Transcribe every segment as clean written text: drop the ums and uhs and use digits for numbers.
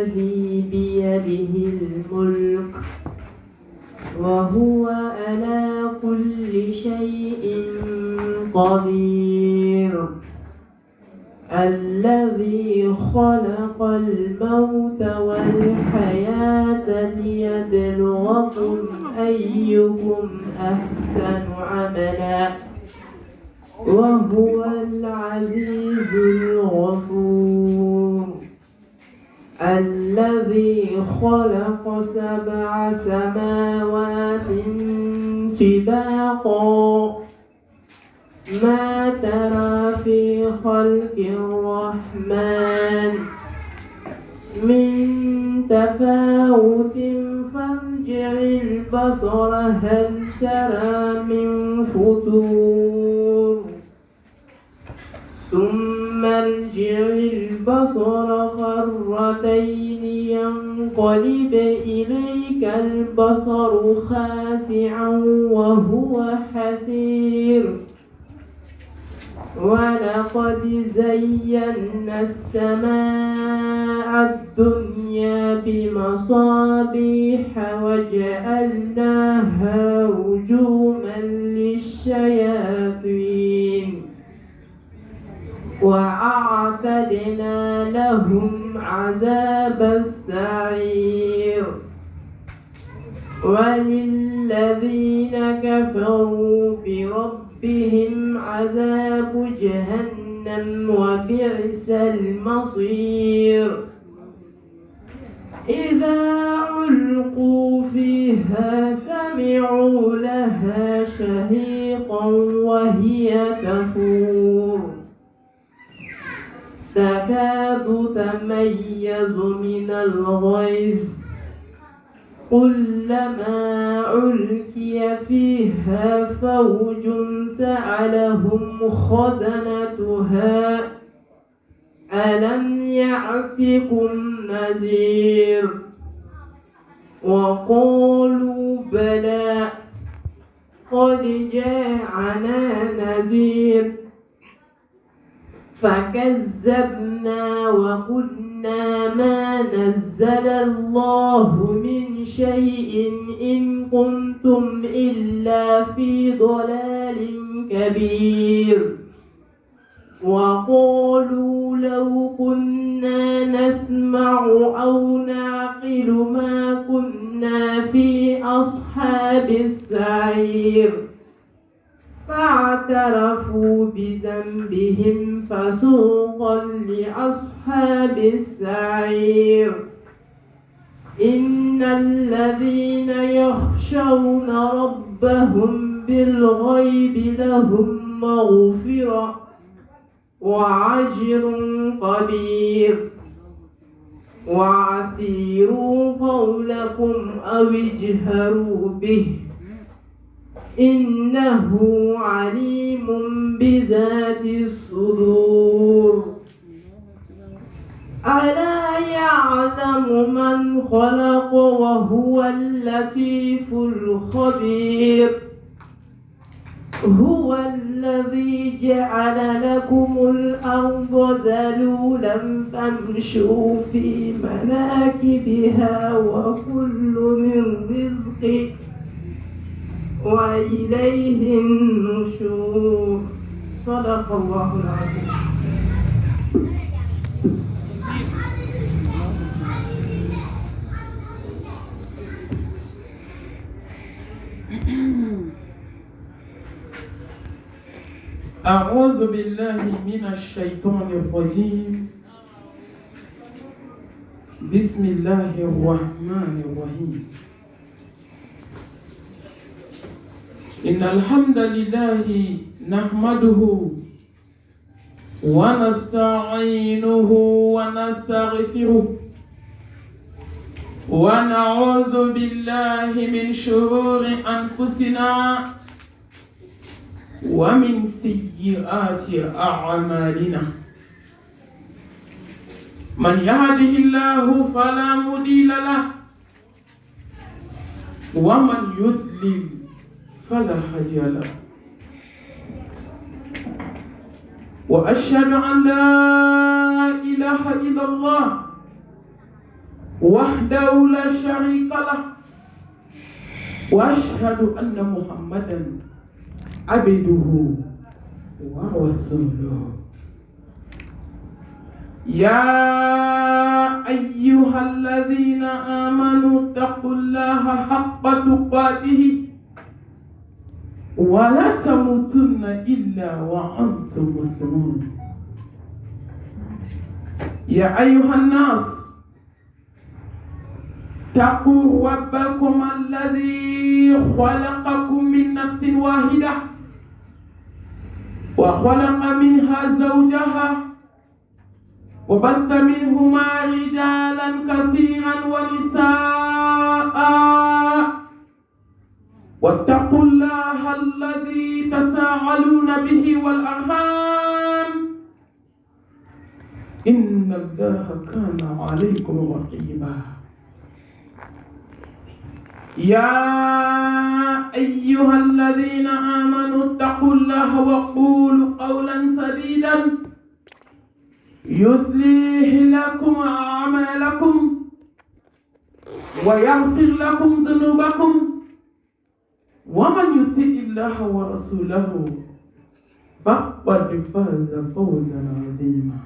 الذي بيده الملك وهو على كل شيء قدير الذي خلق الموت والحياة ليبلوكم أيكم أحسن عملا وهو العزيز الغفور الذي خلق 7 سماوات طباقا ما ترى في خلق الرحمن من تفاوت فارجع البصر هل ترى من فتور ثم ارجع البصر كرتين ينقلب إليك البصر خاسعا وهو حسير ولقد زينا السماء الدنيا بمصابيح وجعلناها رجوما للشياطين وأعتدنا لهم عذاب السعير وللذين كفروا بربهم عذاب جهنم وبئس المصير إذا علقوا فيها سمعوا لها شهيقا وهي تفور تكاد تميز من الغيظ كلما ألقي فيها فوج سألهم خزنتها ألم يأتكم نذير وقالوا بلى قد جاءنا نذير فكذبنا وقلنا ما نزل الله من شيء إن كنتم إلا في ضلال كبير وقالوا لو كنا نسمع أو نعقل ما كنا في أصحاب السعير فاعترفوا بذنبهم فسوقا لأصحاب السعير إن الذين يخشون ربهم بالغيب لهم مغفرة وعجر كبير وأثيروا قولكم أو اجهروا به إنه عليم بذات الصدور ألا يعلم من خلق وهو اللطيف الخبير هو الذي جعل لكم الأرض ذلولا فامشوا في مناكبها وكل من رزقه وإليه النشور صدق الله العظيم. أعوذ بالله من الشيطان الرجيم. بسم الله الرحمن الرحيم. إن الحمد لله نحمده ونستعينه ونستغفره ونعوذ بالله من شرور أنفسنا ومن سيئات أعمالنا من يهده الله فلا مضل له ومن يضلل فلا هادي له وأشهد أن لا إله إلا الله وحده لا شريك له وأشهد أن محمدا عبده ورسوله يا أيها الذين آمنوا اتقوا الله حق تقاته ولا تموتن إلا وأنتم مسلمون يا أيها الناس اتقوا ربكم الذي خلقكم من نفس واحدة وخلق منها زوجها وبث منهما رجالا كثيرا ونساء واتقوا الله الذي تساءلون به والأرحام إن الله كان عليكم رقيبا يا أيها الذين آمنوا اتقوا الله وقولوا قولا سديدا يصلح لكم أعمالكم ويغفر لكم ذنوبكم ومن يطع الله ورسوله فقد فاز فوزا عظيما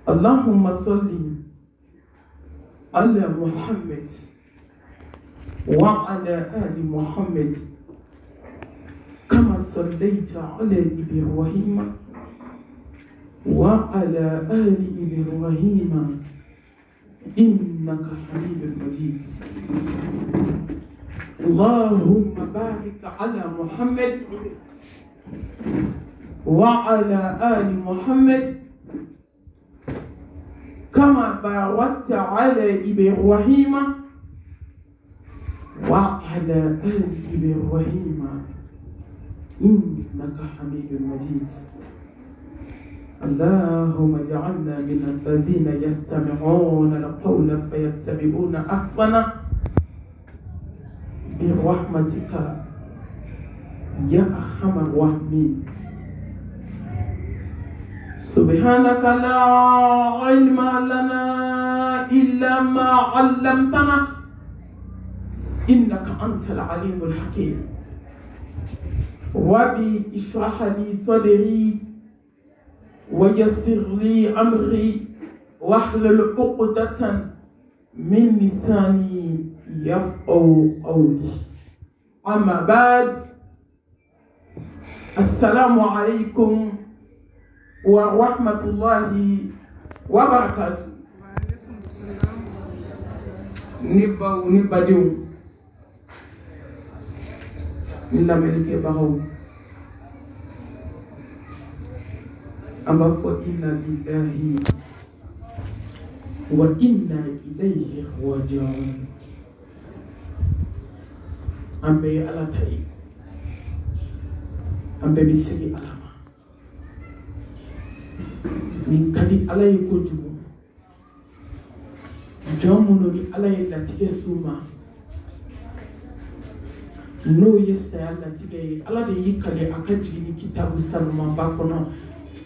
اللهم صل على محمد وعلى آل محمد كما صليت على إبراهيم وعلى آل إبراهيم إنك حميد مجيد اللهم بارك على محمد وعلى آل محمد كما باركت على إبراهيم وعلى آل إبراهيم إنك حميد مجيد اللهم اجعلنا من الذين يستمعون القول فيتبعون أحسنه برحمتك يا أرحم الراحمين سبحانك لا علم لنا إلا ما علمتنا إنك أنت العليم الحكيم ربي اشرح لي صدري ويسر لي أمري واحلل عقدة من لساني يفقهوا قولي أما بعد السلام عليكم ورحمة الله وبركاته نبدو إلا ملك بهو أما فإنا لله وإنا إليه راجعون أمبي على تاي أمبي بيسي علامة من كدي على يكوجو جامونو دي على يلاتي سوما no yesta Allah tige Allah de yikale akaji ni kitabu salman bakono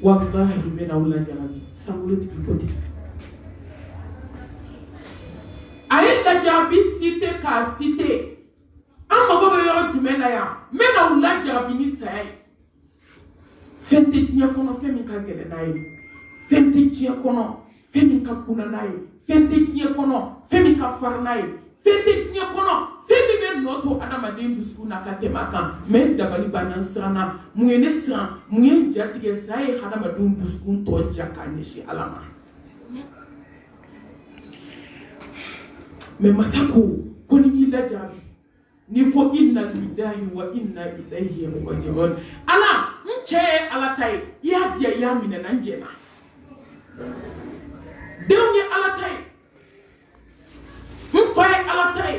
wallahi bena wala jarabi samulet kikote ayenda jarabi cité ka cité amma gobe yo jumena ya mena wala jarabi ni sai fente tiya kono femi ka gele nayi fente tiya kono femi ka kuna nayi fente tiya kono femi ka far nayi fente tiya kono femi be noto adama de dusuna ka temaka me dabali banan sana muyene san muyen jatige sai adama dum duskun to jakane shi alama me masako koni ila jabi ni ko inna lillahi wa inna ilayhi raji'un ala nche ala tay ya dia ya mina nanjena dewni ala tay mfay ala tay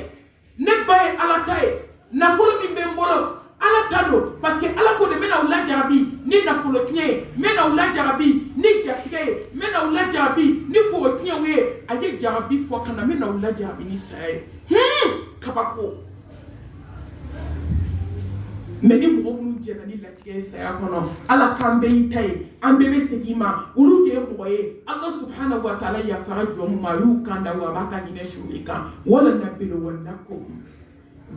ne bay ala tay na folo mi mbembolo ala tado parce que ala ko de mena wala jarabi ni na folo knie mena wala jarabi ni jatike mena wala jarabi ni fo knie we aye jarabi fo kana mena wala jarabi ni sai kabako mais ni mɔgɔ minnu jɛna ni latigɛ ye saya kɔnɔ ala k'an bɛɛ y'i ta ye an bɛɛ bɛ segin i ma olu de ye mɔgɔ ye ala subhanahu wa ta'ala yafara jɔn min ma a y'u kan da wa a b'a ka hinɛ su i kan wala nabluwannakum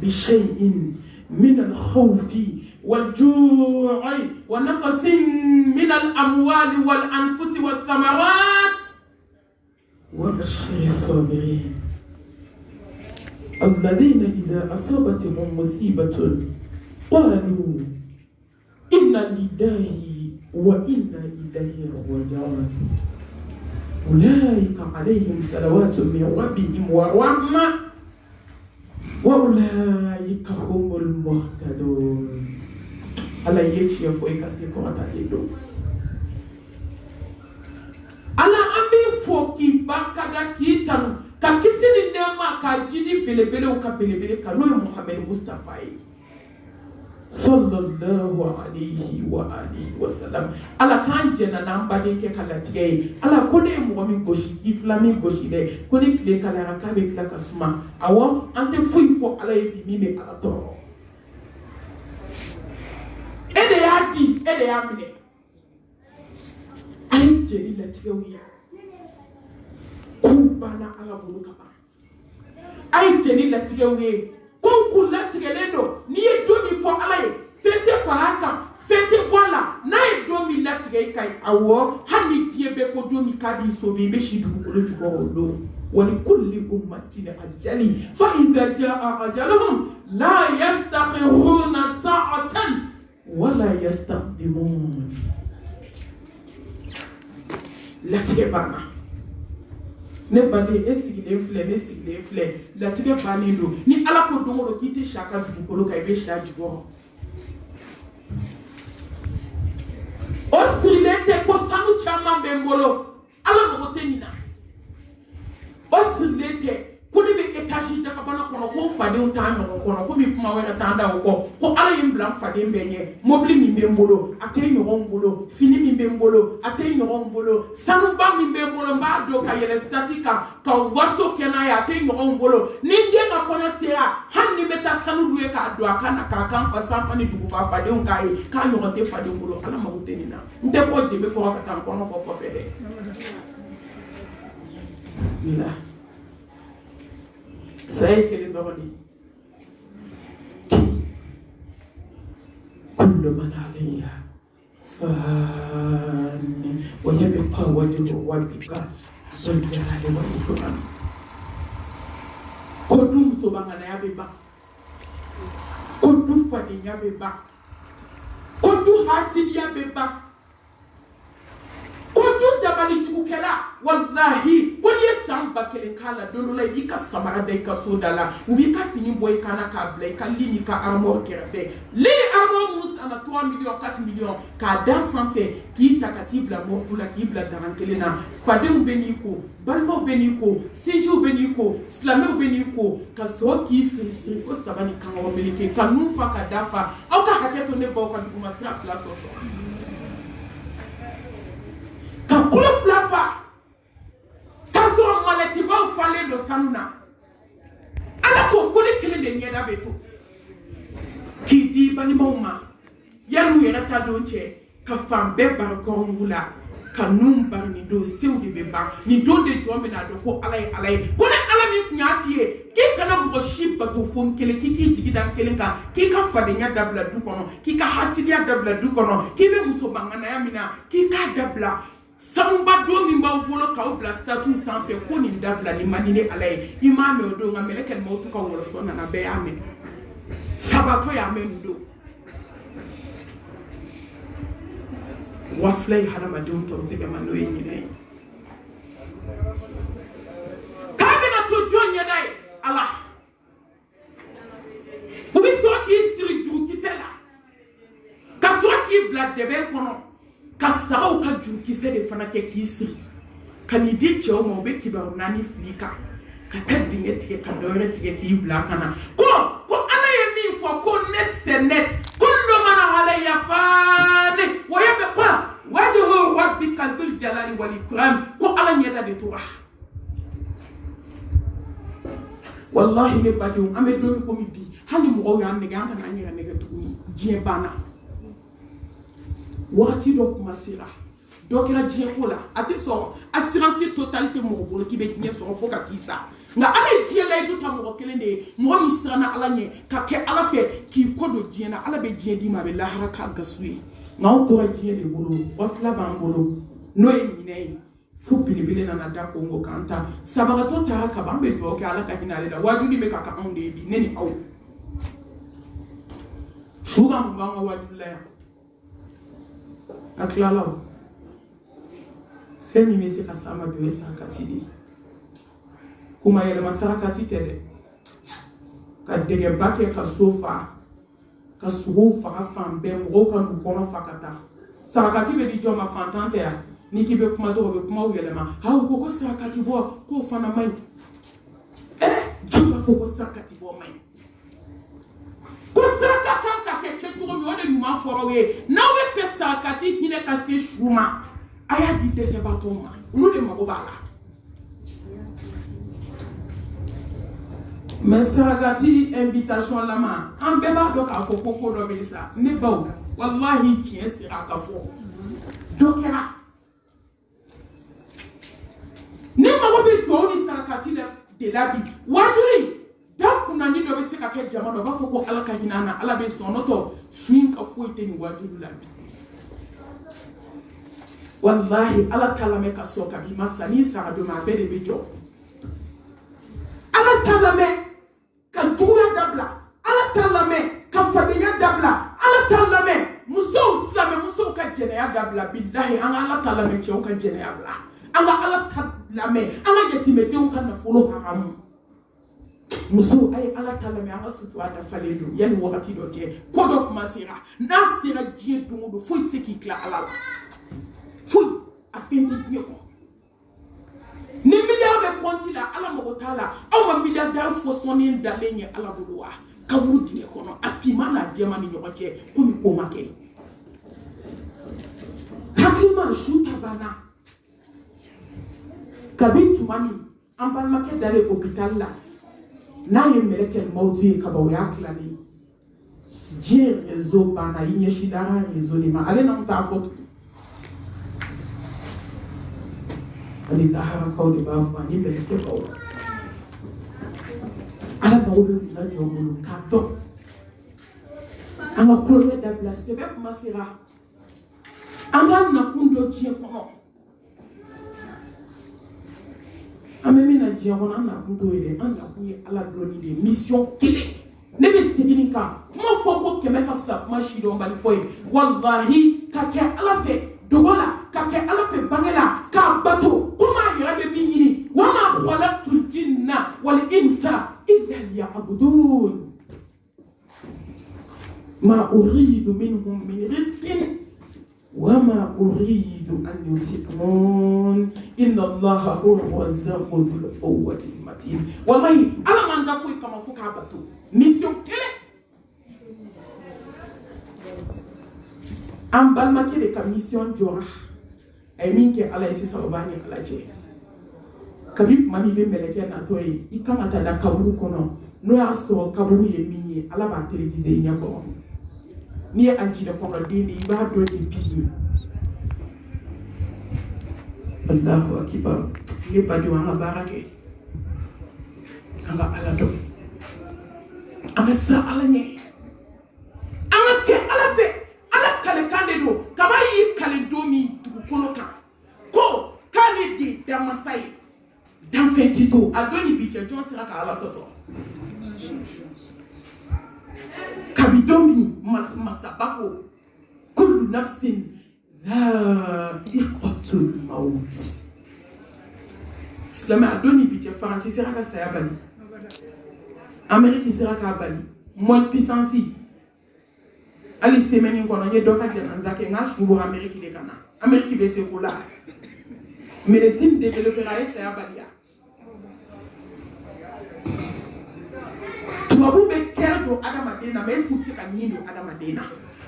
bi shay'in min al-khawfi wal-ju'i wa naqsin min al-amwali wal-anfusi wath-thamarat wa bashiri as-sabirin alladhina idha asabatuhum musibatun قالوا إنا لله وإنا إليه راجعون أولئك عليهم صلوات من ربهم ورحمة وأولئك هم المهتدون على يجي فوق سيكون تدلو على أبي فوقي بكذا كيتام ككسر النعمة كجيني بلبلة وكبلبلة كنوي محمد مصطفى sallallahu alayhi wa alihi wa sallam ala kan jena nan bade ke kala tigay ala ko ne mo mi goshi iflami goshi de ko ne kle kala ka be kala kasuma awo ante fuy fo ala yi mi be ala to ede ya mine ay jeli la tigawiya ko bana ala bulu ka ay jeli la tigawiya kon la tigelendo ni e domi fo alay fete farata fete bola na e domi la tigay kay awo hani biebe ko domi kadi sobi be shidu ko lo jugo lo wali kulli ummatin ajali fa idha jaa ajaluhum la yastakhiruna sa'atan wala yastaqdimun la tigebana ne bade esigile fle la tige bani do ni ala ko dongo do kiti shaka du ko ka be sha jugo o silete ko sanu chama bembolo ala ko tenina o silete ko ni be etaji da ka bana kono ko fade on ta no kono ko mi kuma wera ta nda ko ala yim blan fade benye mobli mi bembolo atay no ngolo fini mi bembolo atay no ngolo sanu ba mi bembolo ba do ka yele statika ka waso kena ya atay no ngolo ninge na kono sera hanni meta sanu duwe ka do akana ka kan fa sanfa ni dugu fa fade on kai ka no te fade ngolo ala ma utenina nte ko jebe ko ka tan kono fo fo fede ila sai ke le doni kullu man alayha fan wa yabqa wajhu rabbika zul jalali wal ikram ko dum so bangana yabe ba ko du fadi yabe ba ko du hasid yabe ba ko du dabali chukela wallahi ko ye samba kele kala dolo la bika samara dai ka sodala ubi ka fini boy kana ka blay ka lini ka armor kerefe li armor mus ana 3 millions 4 millions ka da sanfe ki takati bla mo pula ki bla daran kele na fade beniko balmo beniko sinju beniko slame beniko ka so ki sisi ko sabani kan o melike ka nu fa ka dafa au ka haketo ne bo ka kuma sra place so ka kula flafa kaso malati ba fale do sanna ala ko ko ne kele de nyeda beto ki di bani mawma yaru yera ta do che ka fambe bar ko ngula ka num bar ni do sewdi be ba ni do de jombe na do ko alay ko ne ala mi kunya fie ki kana mo shibba to fon kele ki jigi dan kele ka ki ka fade nya dabla du kono ki ka hasidia dabla du kono ki be muso bangana ya mina ki ka dabla samba do min ba wolo ka obla statut santé ko ni dabla ni manine alay imame odo nga meleke mo to ka wolo so na be amen sabato ya men do waflay harama do to tege man no yini kabina to jonya dai allah ubi so ki siri ju ki sela ka so ki blad de be kono ka saw ka ju ki se de fana ke ki siri kan idi che o mo be ki ba nani flika ka tadinge tike ka dore tike ki bla kana ko ana yemi fo ko net se net kullu man alayya fani wa yabqa wajhu rabbika dhul jalali wal ikram ko ala nyeta de to wallahi ne badi ambe do ko mi bi hali mɔgɔw y'an nɛgɛ an kana an yɛrɛ nɛgɛ tuguni diɲɛ banna wagati dɔ kuma sera dɔ kɛra diɲɛ ko la a tɛ sɔrɔ assurance totale tɛ mɔgɔ bolo k'i bɛ diɲɛ sɔrɔ fo ka t'i sa nka ala ye diɲɛ layidu ta mɔgɔ kelen de ye mɔgɔ min siranna ala ɲɛ ka kɛ ala fɛ k'i kɔ don diɲɛ na ala bɛ diɲɛ d'i ma a bɛ lahara k'a gasu ye nka anw tora diɲɛ de bolo wafila b'an bolo n'o ye ɲinɛ ye fo belebele nana da kongo k'an ta sabagatɔ taara kaban an bɛ dugawu kɛ ala ka hinɛ ale la wajuli bɛ ka kɛ anw de ye bi ne ni aw fu ka mun b'an ka wajuli la yan a tilala o fɛn min bɛ se ka s'a ma bi o ye sarakati de ye kuma yɛlɛma sarakati tɛ dɛ ka dɛgɛba kɛ ka so fa ka sogow faga fan bɛɛ mɔgɔw ka n'u kɔnɔ fa ka taa sarakati bɛ di jɔn ma fantan tɛ yan ni k'i bɛ kuma dɔw bɛ kumaw yɛlɛma u ko sarakati bɔ k'o fana man ɲi jɔn b'a fɔ ko sarakati bɔ man ɲi ko saraka kan ka kɛ kɛcogo min o de ɲuman fɔra aw ye n'aw bɛ fɛ sarakati hinɛ ka se su ma a y'a di dɛsɛbaatɔw ma olu de mago b'a la mais sarakati invitation lama an bɛɛ b'a dɔn k'a fɔ ko ko dɔ bɛ yen sa ne baw walahi tiɲɛ sera a ka fɔ dɔ kɛra ne mago bɛ dugawu ni sarakati de la bi wajuli da kunnani dɔ bɛ se ka kɛ jama dɔ b'a fɔ ko ala ka hinɛ an na ala bɛ sɔn n'o tɛ su in ka foyi tɛ nin wajuli la bi wallahi ala t'a lamɛn ka sɔn ka b'i ma sa n'i sara don ma a bɛɛ de bɛ jɔ ala t'a lamɛn ka juguya dabila ala t'a lamɛn ka fadenya dabila ala t'a lamɛn musow silamɛmusow ka jɛnɛya dabila bilahi an ka ala t'a lamɛn cɛw ka jɛnɛya bila an ka ala t'a lamɛn an ka yatimɛdenw ka nafolo haramu musow a ye ala t'a lamɛn an ka sutura dafalen don yanni wagati dɔ cɛ ko dɔ kuma sera n'a sera diɲɛ don o don foyi tɛ se k'i tila ala la foyi a fɛn tɛ diɲɛ kɔnɔ ni miliyari bɛ kɔnti la ala mago t'a la aw ma miliyardɛri fɔsɔnni dalen ye ala bolo wa kaburu dingɛ kɔnɔ a finman n'a jɛman ni ɲɔgɔn cɛ komi ko ma kɛ hakilima su ta banna kabi tuma min an balimakɛ dalen hôpital la n'a ye mɛlɛkɛ mawuti ye kaban o y'a tilalen diɲɛ réseau banna i ɲɛsin dara réseau de ma ale n'anw t'a fɔ tugun ani laharakaw de b'a fɔ ani mɛlɛkɛbaw ala mago bɛ kunna jɔ bolo k'a dɔn an ka kulonkɛ dabila sɛbɛ kuma sera an ka nakun dɔ diɲɛ kɔnɔ an bɛ min na diɲɛ kɔnɔ an nakun t'o ye dɛ an nakun ye ala dɔnni de ye mission kelen ne bɛ segin nin kan kuma fɔ ko kɛmɛ ka fisa kuma sidɔnbali fɔ ye walahi ka kɛ ala fɛ dogo la ka kɛ ala fɛ bange la k'a bato komi a yɛrɛ bɛ min ɲini wama khalaqtul jinna wal insa illa liya'budun ma uridu minhum min rizqin wama uridu an yutimun inna allaha huwa ar-razzaqu dhul quwwati al-matin wallahi ala man da foyi kama fo k'a bato mission kelen an balimakɛ de ka mission jɔra a ye min kɛ ala ye sisan o b'a ni ala cɛ kabi tuma min bɛ mɛlɛkɛ natɔ ye i kan ka taa da kaburu kɔnɔ n'o y'a sɔrɔ kaburu ye min ye ala b'a télévisé i ɲɛ kɔrɔ n'i ye aljinɛ kɔnɔden de i b'a dɔn de bi Allahu akibar ne badenw an ka baara kɛ an ka ala dɔn an ka siran ala ɲɛ an ka kɛ ala fɛ ala kalekan de don kaba y'i kale don min dugukolo kan ko k'ale de ye danmasa ye danfɛn ti to a don ni bi cɛ jɔn sera ka ala sɔsɔ kabi don min masaba ko kullu nafsin dha'iqatul maut silamɛ a don ni bi cɛ faransi sera ka saya bali amérique sera k'a bali mɔni puissance ali semaine in kɔnɔ n ye dɔ ka janaza kɛ n ka su bɔ amérique de ka na amérique bɛ se ko la médecine développera a ye saya baliya tubabu bɛ kɛra don adamaden na mais est-ce que u bɛ se ka ɲin don adamaden na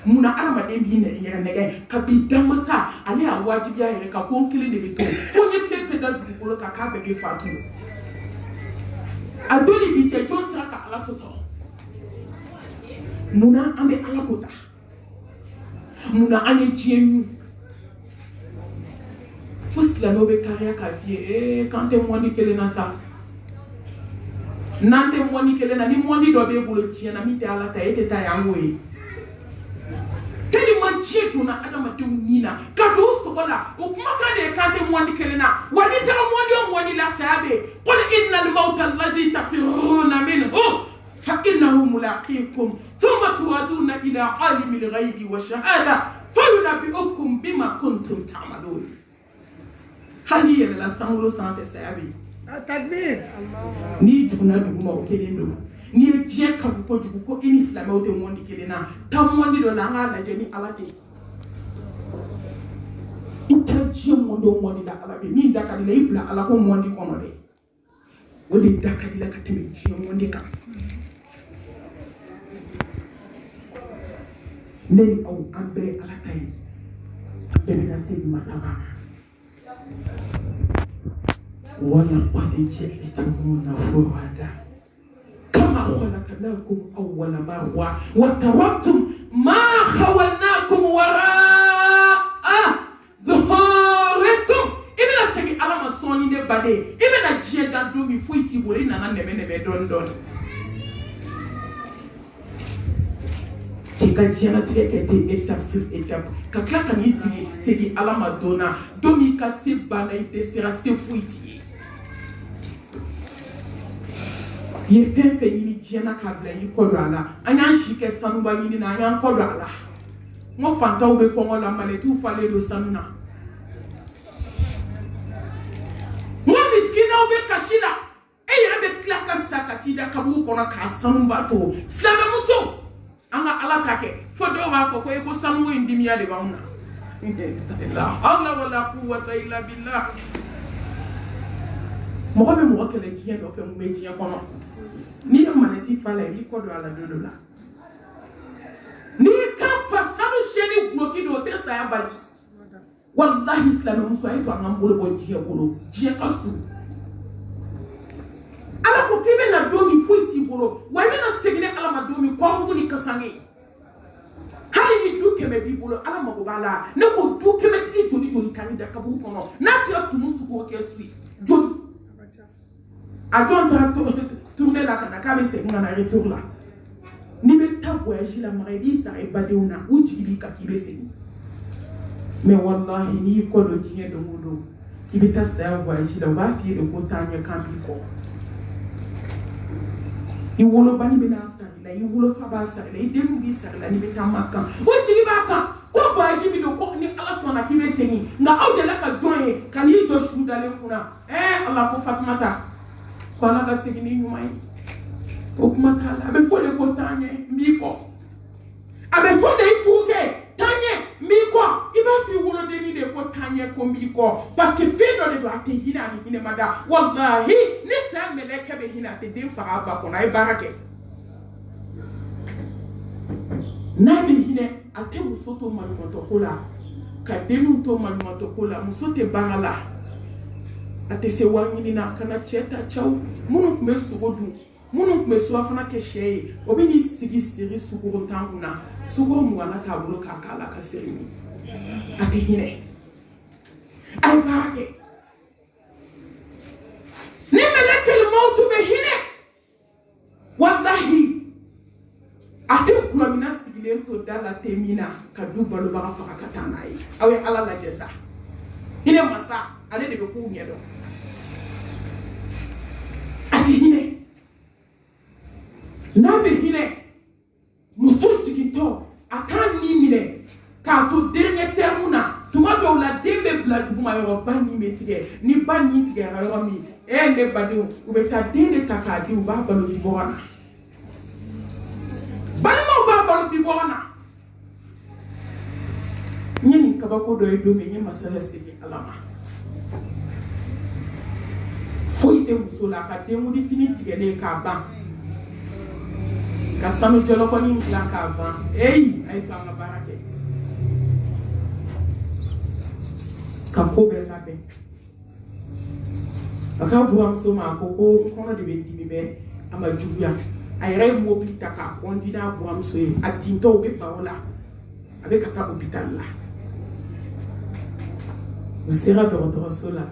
munna adamaden b'i yɛrɛ nɛgɛ ka b'i danmasa ale y'a wajibiya yɛrɛ ka ko n kelen de bɛ to ko n ye fɛn fɛn da dugukolo kan k'a bɛɛ bɛ faatu a don ni bi cɛ jɔn sera ka ala sɔsɔ Muna ame ala kota. Muna ane dienu. Fous la nobe carrière kafie. Quand t'es moi ni kele na sa. Nante moi ni kele na ni moi ni dobe bolo diena mi te ala ta ete ta yangoe. Teli manche kuna adama te unina. Kado sobola. Ukmaka de kante moi ni kele na. Wani tera moi ni la sabe. Qul innal mawta alladhi tafiruna minhu. فإنه ملاقيكم ثم تردون إلى عالم الغيب والشهادة فينبئكم بما كنتم تعملون. هل هي لا سامولو سانت سيابي؟ التكبير. ni juna duguma o kelendo ni je ka ko jugu ko in islam o te mondi kelena ta mondi do na nga la jeni alate ita je mondo mondi da alabe mi da ka le ibla ala ko mondi kono de o de da ka la ka teme je mondi ka Neri au ambe alakai Bena sebi masaba Wala qadi ji'tumuna furada Kama khalaqnakum awwala marra Wa taraktum ma khawalnakum wara'a dhuhurikum Ibina sebi alama soni ne bade Ibina jieda domi fuiti bole nana nebe don Kika jana tige kete étape sur étape. Kakla kani sigi ala madonna. Domi kase bana ite sera se fuiti. Ye fefe yini jana kabla yi kodala. Anyan shike sanuba yini na anyan kodala. Mo fanta ube kongo la maletu fale lo sanuna. Mo miskina ube kashila. Eya be klaka sakatida kabu kona kasanumba to. Slame muso. Anga ala kake fodo wa fo ko e ko sanwo indimiya de bauna la hawla wala quwwata illa billah mo ko be mo kele kiye do fe mo meji kono ni manati fala bi ko do ala do la ni ka fa sanu sheni bloki do testa ya bali wallahi islam muso ay to ngam bolo bo jiye bolo jiye kasu ala ko kebe na domi fuiti bolo wani na segne ala ma domi ko nguni kasange hali ni du kebe bi bolo ala ma bala ne ko du kebe tiki joli kanida kabu kono na ti up to musu ko ke sui joli a don ta tourner la kana ka be se ngana retour la ni be ta voyage la marebi sa e badeuna u jibi ka kibe se mais wallahi ni ko do jiye do mudo kibi ta sa voyage la ba fi de ko tanya kan bi ko Iwolo bani bena sarila, iwolo faba sarila, idemu bi sarila ni beta makan. O jigi baka, ko voyage bi do ko ni ala sona ki be senyi. Nga aw de la ka joye, kan yi jo shu dale kuna. Allah ko Fatumata. Ko ala ka segini nyumai. O kuma kala, abe fole ko tanye mbiko. Abe fole ifuke tanye mbiko. Iba fi wolo deni de ko tanye ko mbiko. Parce que fido de do ate hina ni hine mada. Wallahi ni sa meleke be hina te den fara ba ko na ibarake. Na be hine ate musoto manumato kola. Ka denu to manumato kola musote barala. Ate se wangini na kana cheta chau. Munu kume sugodu. Munu kume suafana ke sheye. Obi ni sigi siri suguro tanguna. Suguro muwana tabulo kakala ka siri. Ate hine. Ay barake. Ni meleke le mautu be hine. Wallahi. Ate kulamina sigile to dala temina. Kadu balu baga faka katana yi. Awe ala la jesa. Hine masa. Ale de be ku nyedo. Ate hine. Nabe hine. Muso jigito. Atan ni mine. Ka to dernier termuna. Tuma do la dembe bla duguma yo bani metige. Ni bani tige yo mi. Ne badi u be ta dende takadi u ba balo di bona. Bani mo ba balo di bona. Nyeni kabako do edo me nyema sala sigi alama. Foi te musola ka demu di fini tige le ka ban. Ka sanu jolo ko ni la ka ban. Ei, ay to nga barake. Ka ko be la be. Aka buam so ma koko kono de be dimi be ama jubuya. a yɛrɛ ye mobili ta k'a kɔndi n'a buranmuso ye a tintɔw bɛ ban o la a bɛ ka taa hôpital la u sera dɔgɔtɔrɔso la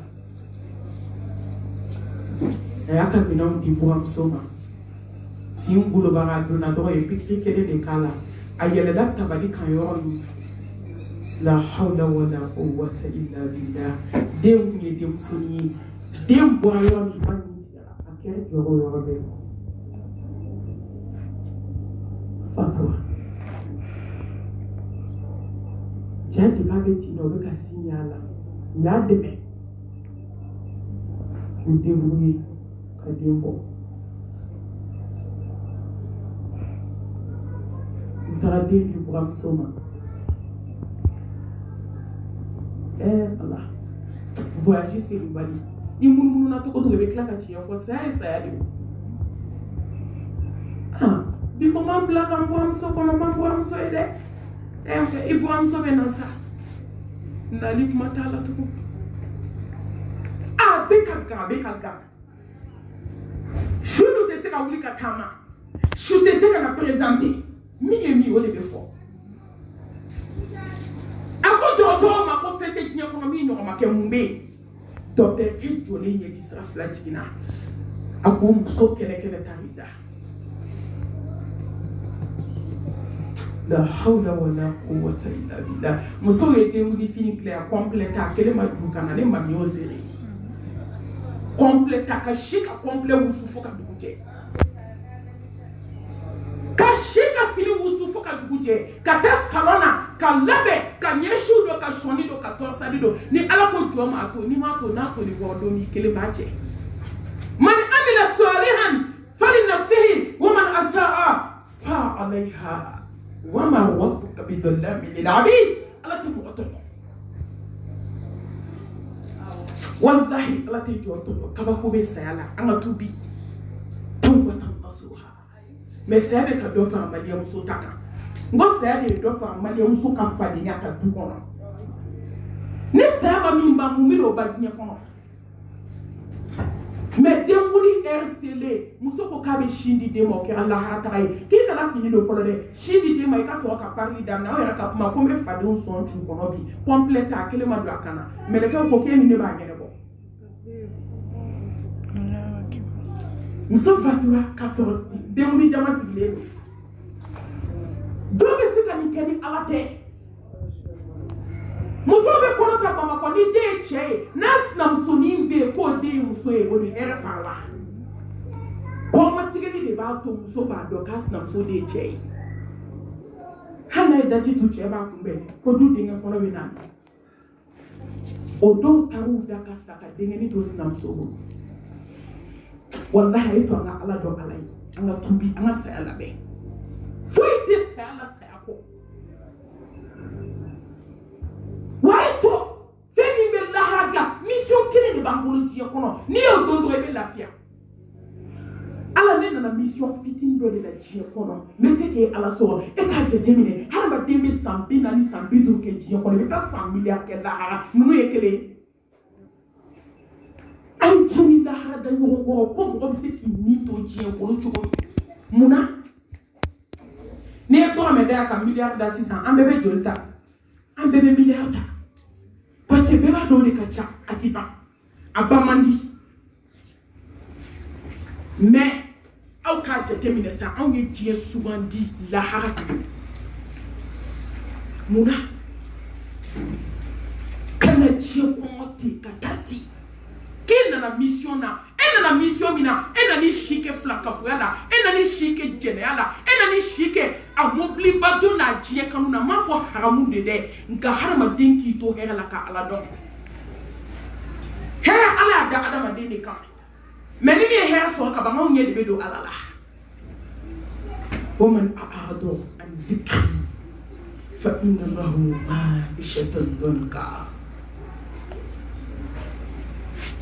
a y'a ka minɛnw di buranmuso ma tin golobaga donna dɔrɔn ye pikiri kelen de k'a la a yɛlɛla tabali kan yɔrɔ min la hawla wala quwwata illa billah den kun ye denmusonin ye den bɔra yɔrɔ min ba min tigɛra a kɛra jɔrɔ yɔrɔ bɛɛ fatwa ja de b'a bɛ tin na o bɛ ka sin y'a la u y'a dɛmɛ u débrouiller ka den bɔ u taara den di buranmuso ma Allah voyage segin bali i munumunu na togo togo i bɛ tila ka tiɲɛ fɔ saya ye saya de ye bi ko man bila ka n buranmuso kɔnɔ man buranmuso ye dɛ i buranmuso bɛ na sa nali kuma t'a la tugun a bɛ ka gan a bɛ ka gan su dun tɛ se ka wuli ka taama su tɛ se ka na présenter min ye min o de bɛ fɔ a ko dɔgɔtɔrɔ ma ko fɛn tɛ diɲɛ kɔnɔ min ɲɔgɔn ma kɛ mun bɛ yen dɔkitɛrikɛ jɔlen ɲɛji sira fila jiginna a ko muso kɛlɛkɛlɛ tari da la hawla wala quwwata illa billah muso ye den wuli fini tila complète a kelen ma du kana ne ma y'o sere complète ka si ka complète wusu fo ka dugu jɛ ka si ka fini wusu fo ka dugu jɛ ka taa salon na ka labɛn ka ɲɛsiw dɔ ka sɔni dɔ ka tɔrsadi dɔ ni ala ko jɔ ma to ni ma to n'a to ni wɔɔrɔ don ni kelen b'a cɛ man amila salihan falinafsihi wa man asaa fa alayha wa ma rabbuka bidhallamin lil abid ala tɛ mɔgɔ tɔɲɔ wallahi ala tɛ jɔ tɔɲɔ kabako bɛ saya la an ka tubi tawbatan nasuha mais saya bɛ ka dɔ fara maliyamuso ta kan n ko saya de ye dɔ fara maliyamuso ka fadenya kan du kɔnɔ ni saya ma min ban mun bɛ n'o ba diɲɛ kɔnɔ mais den wuli heure selen muso ko k'a bɛ sin di den ma o kɛra lahara taga ye k'i kana fini don fɔlɔ dɛ sin di den ma i ka sɔrɔ ka parili daminɛ aw yɛrɛ ka kuma ko n bɛ fadenw sɔn tu kɔnɔ bi complète a kelen ma don a kan na mɛlɛkɛw ko k'e ni ne b'a ɲɛnabɔ muso fatura ka sɔrɔ den wuli jama sigilen don dɔ bɛ se ka nin kɛ ni ala tɛ muso bɛ kɔnɔ ta bamakɔ ni den ye cɛ ye n'a sinamusonin bɛ yen k'o den ye muso ye o ni hɛrɛ fara la kɔnmatigɛli de b'a to muso b'a dɔn k'a sinamuso de ye cɛ ye hali n'a ye daji tu cɛ b'a kunbɛn ko du denkɛ fɔlɔ bɛ na o dɔw taar'u da ka sa ka denkɛni to sinamuso bolo walahi a ye to an ka ala dɔn ala ye an ka tubi an ka saya labɛn foyi tɛ saya la saya kɔ wayi to fɛn min bɛ lahara dilan mission kelen de b'an bolo diɲɛ kɔnɔ n'i y'o don dɔrɔn i bɛ lafiya ala ne nana mission fitinin dɔ de la diɲɛ kɔnɔ n bɛ se k'e ala sɔrɔ e k'a jateminɛ hadamaden bɛ san 40 san 50 kɛ diɲɛ kɔnɔ i bɛ taa san miliyari kɛ lahara ninnu ye kelen ye a ye diɲɛ ni lahara da ɲɔgɔn kɔrɔ ko mɔgɔ bɛ se k'i ni to diɲɛ kɔnɔ cogo munna n'i ye tɔgɔ mɛn da y'a ka miliyari da sisan an bɛɛ bɛ joli ta an bɛɛ bɛ miliyari ta parce que bɛɛ b'a dɔn o de ka ca a ti ban a ban man di mais aw k'a jateminɛ sa anw ye diɲɛ sugandi lahara kan munna kana diɲɛ kɔngɔ ten ka taa ten k'e nana mission na e nana mission min na e nana i si kɛ filakafoya la e nana i si kɛ jɛnɛya la e nana i si kɛ a mobiliba don n'a diɲɛ kanu na n m'a fɔ haramu de dɛ nka hadamaden k'i to hɛrɛ la ka ala dɔn hɛrɛ ala y'a da hadamaden de kama mais ni min ye hɛrɛ sɔrɔ ka ban anw ɲɛ de bɛ don ala la ومن أعرض عن ذكري فإن له معيشة ضنكا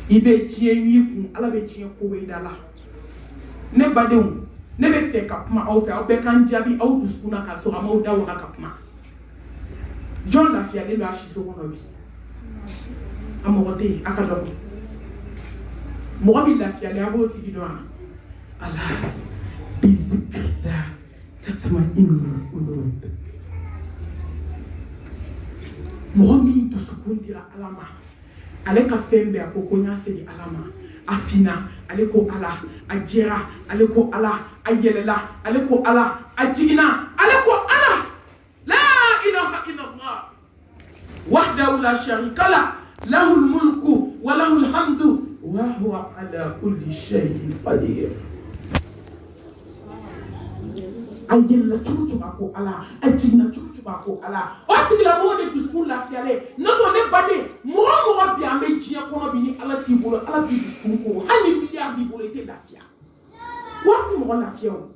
i bɛ diɲɛ min kun ala bɛ diɲɛ ko bɛ da la ne badenw ne bɛ fɛ ka kuma aw fɛ aw bɛɛ kan jaabi aw dusukun na ka sɔrɔ a m'aw da waga ka kuma jɔn lafiyalen don a siso kɔnɔ bi a mɔgɔ tɛ yen a ka dɔgɔ mɔgɔ min lafiyalen a b'o tigi dɔn ala bizikrillah tatma'innul qulub. Mɔgɔ min dusukun dira Ala ma, ale ka fɛn bɛɛ a ko ko n y'a segin Ala ma. A fina, ale ko Ala. A jɛra, ale ko Ala. A yɛlɛla, ale ko Ala. A jiginna, ale ko Ala. La ilaha illallah. Wahdahu la sharika lah. Lahul mulku wa lahul hamdu wa huwa ala kulli shay'in qadir. A yɛlɛla cogo cogo a ko Ala. A jiginna cogo cogo a ko Ala. O tigila mɔgɔ de dusukun lafiyalen. N'o tɛ ne baden, mɔgɔ bi an bɛ diɲɛ kɔnɔ bi ni Ala t'i bolo, Ala b'i dusukun ko. Hali ni miliyari b'i bolo i tɛ lafiya. Waati mɔgɔ lafiya o.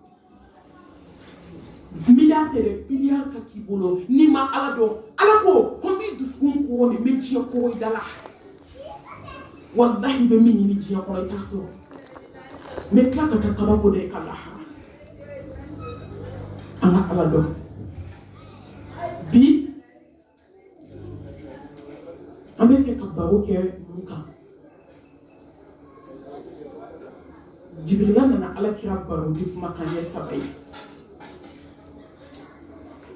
Miliyari tɛ dɛ, miliyari ka k'i bolo n'i ma Ala dɔn. Ala ko b'i dusukun ko nin bɛ diɲɛ ko i da la. Wallahi bɛ min ɲini diɲɛ kɔnɔ i t'a sɔrɔ. Mɛ tila ka kɛ kabako de ye ka lahara. An ka Ala dɔn. Bi an bɛ fɛ ka baro kɛ mun kan? Jibirila nana Alakira baro di kumakan ɲɛ 3 ye.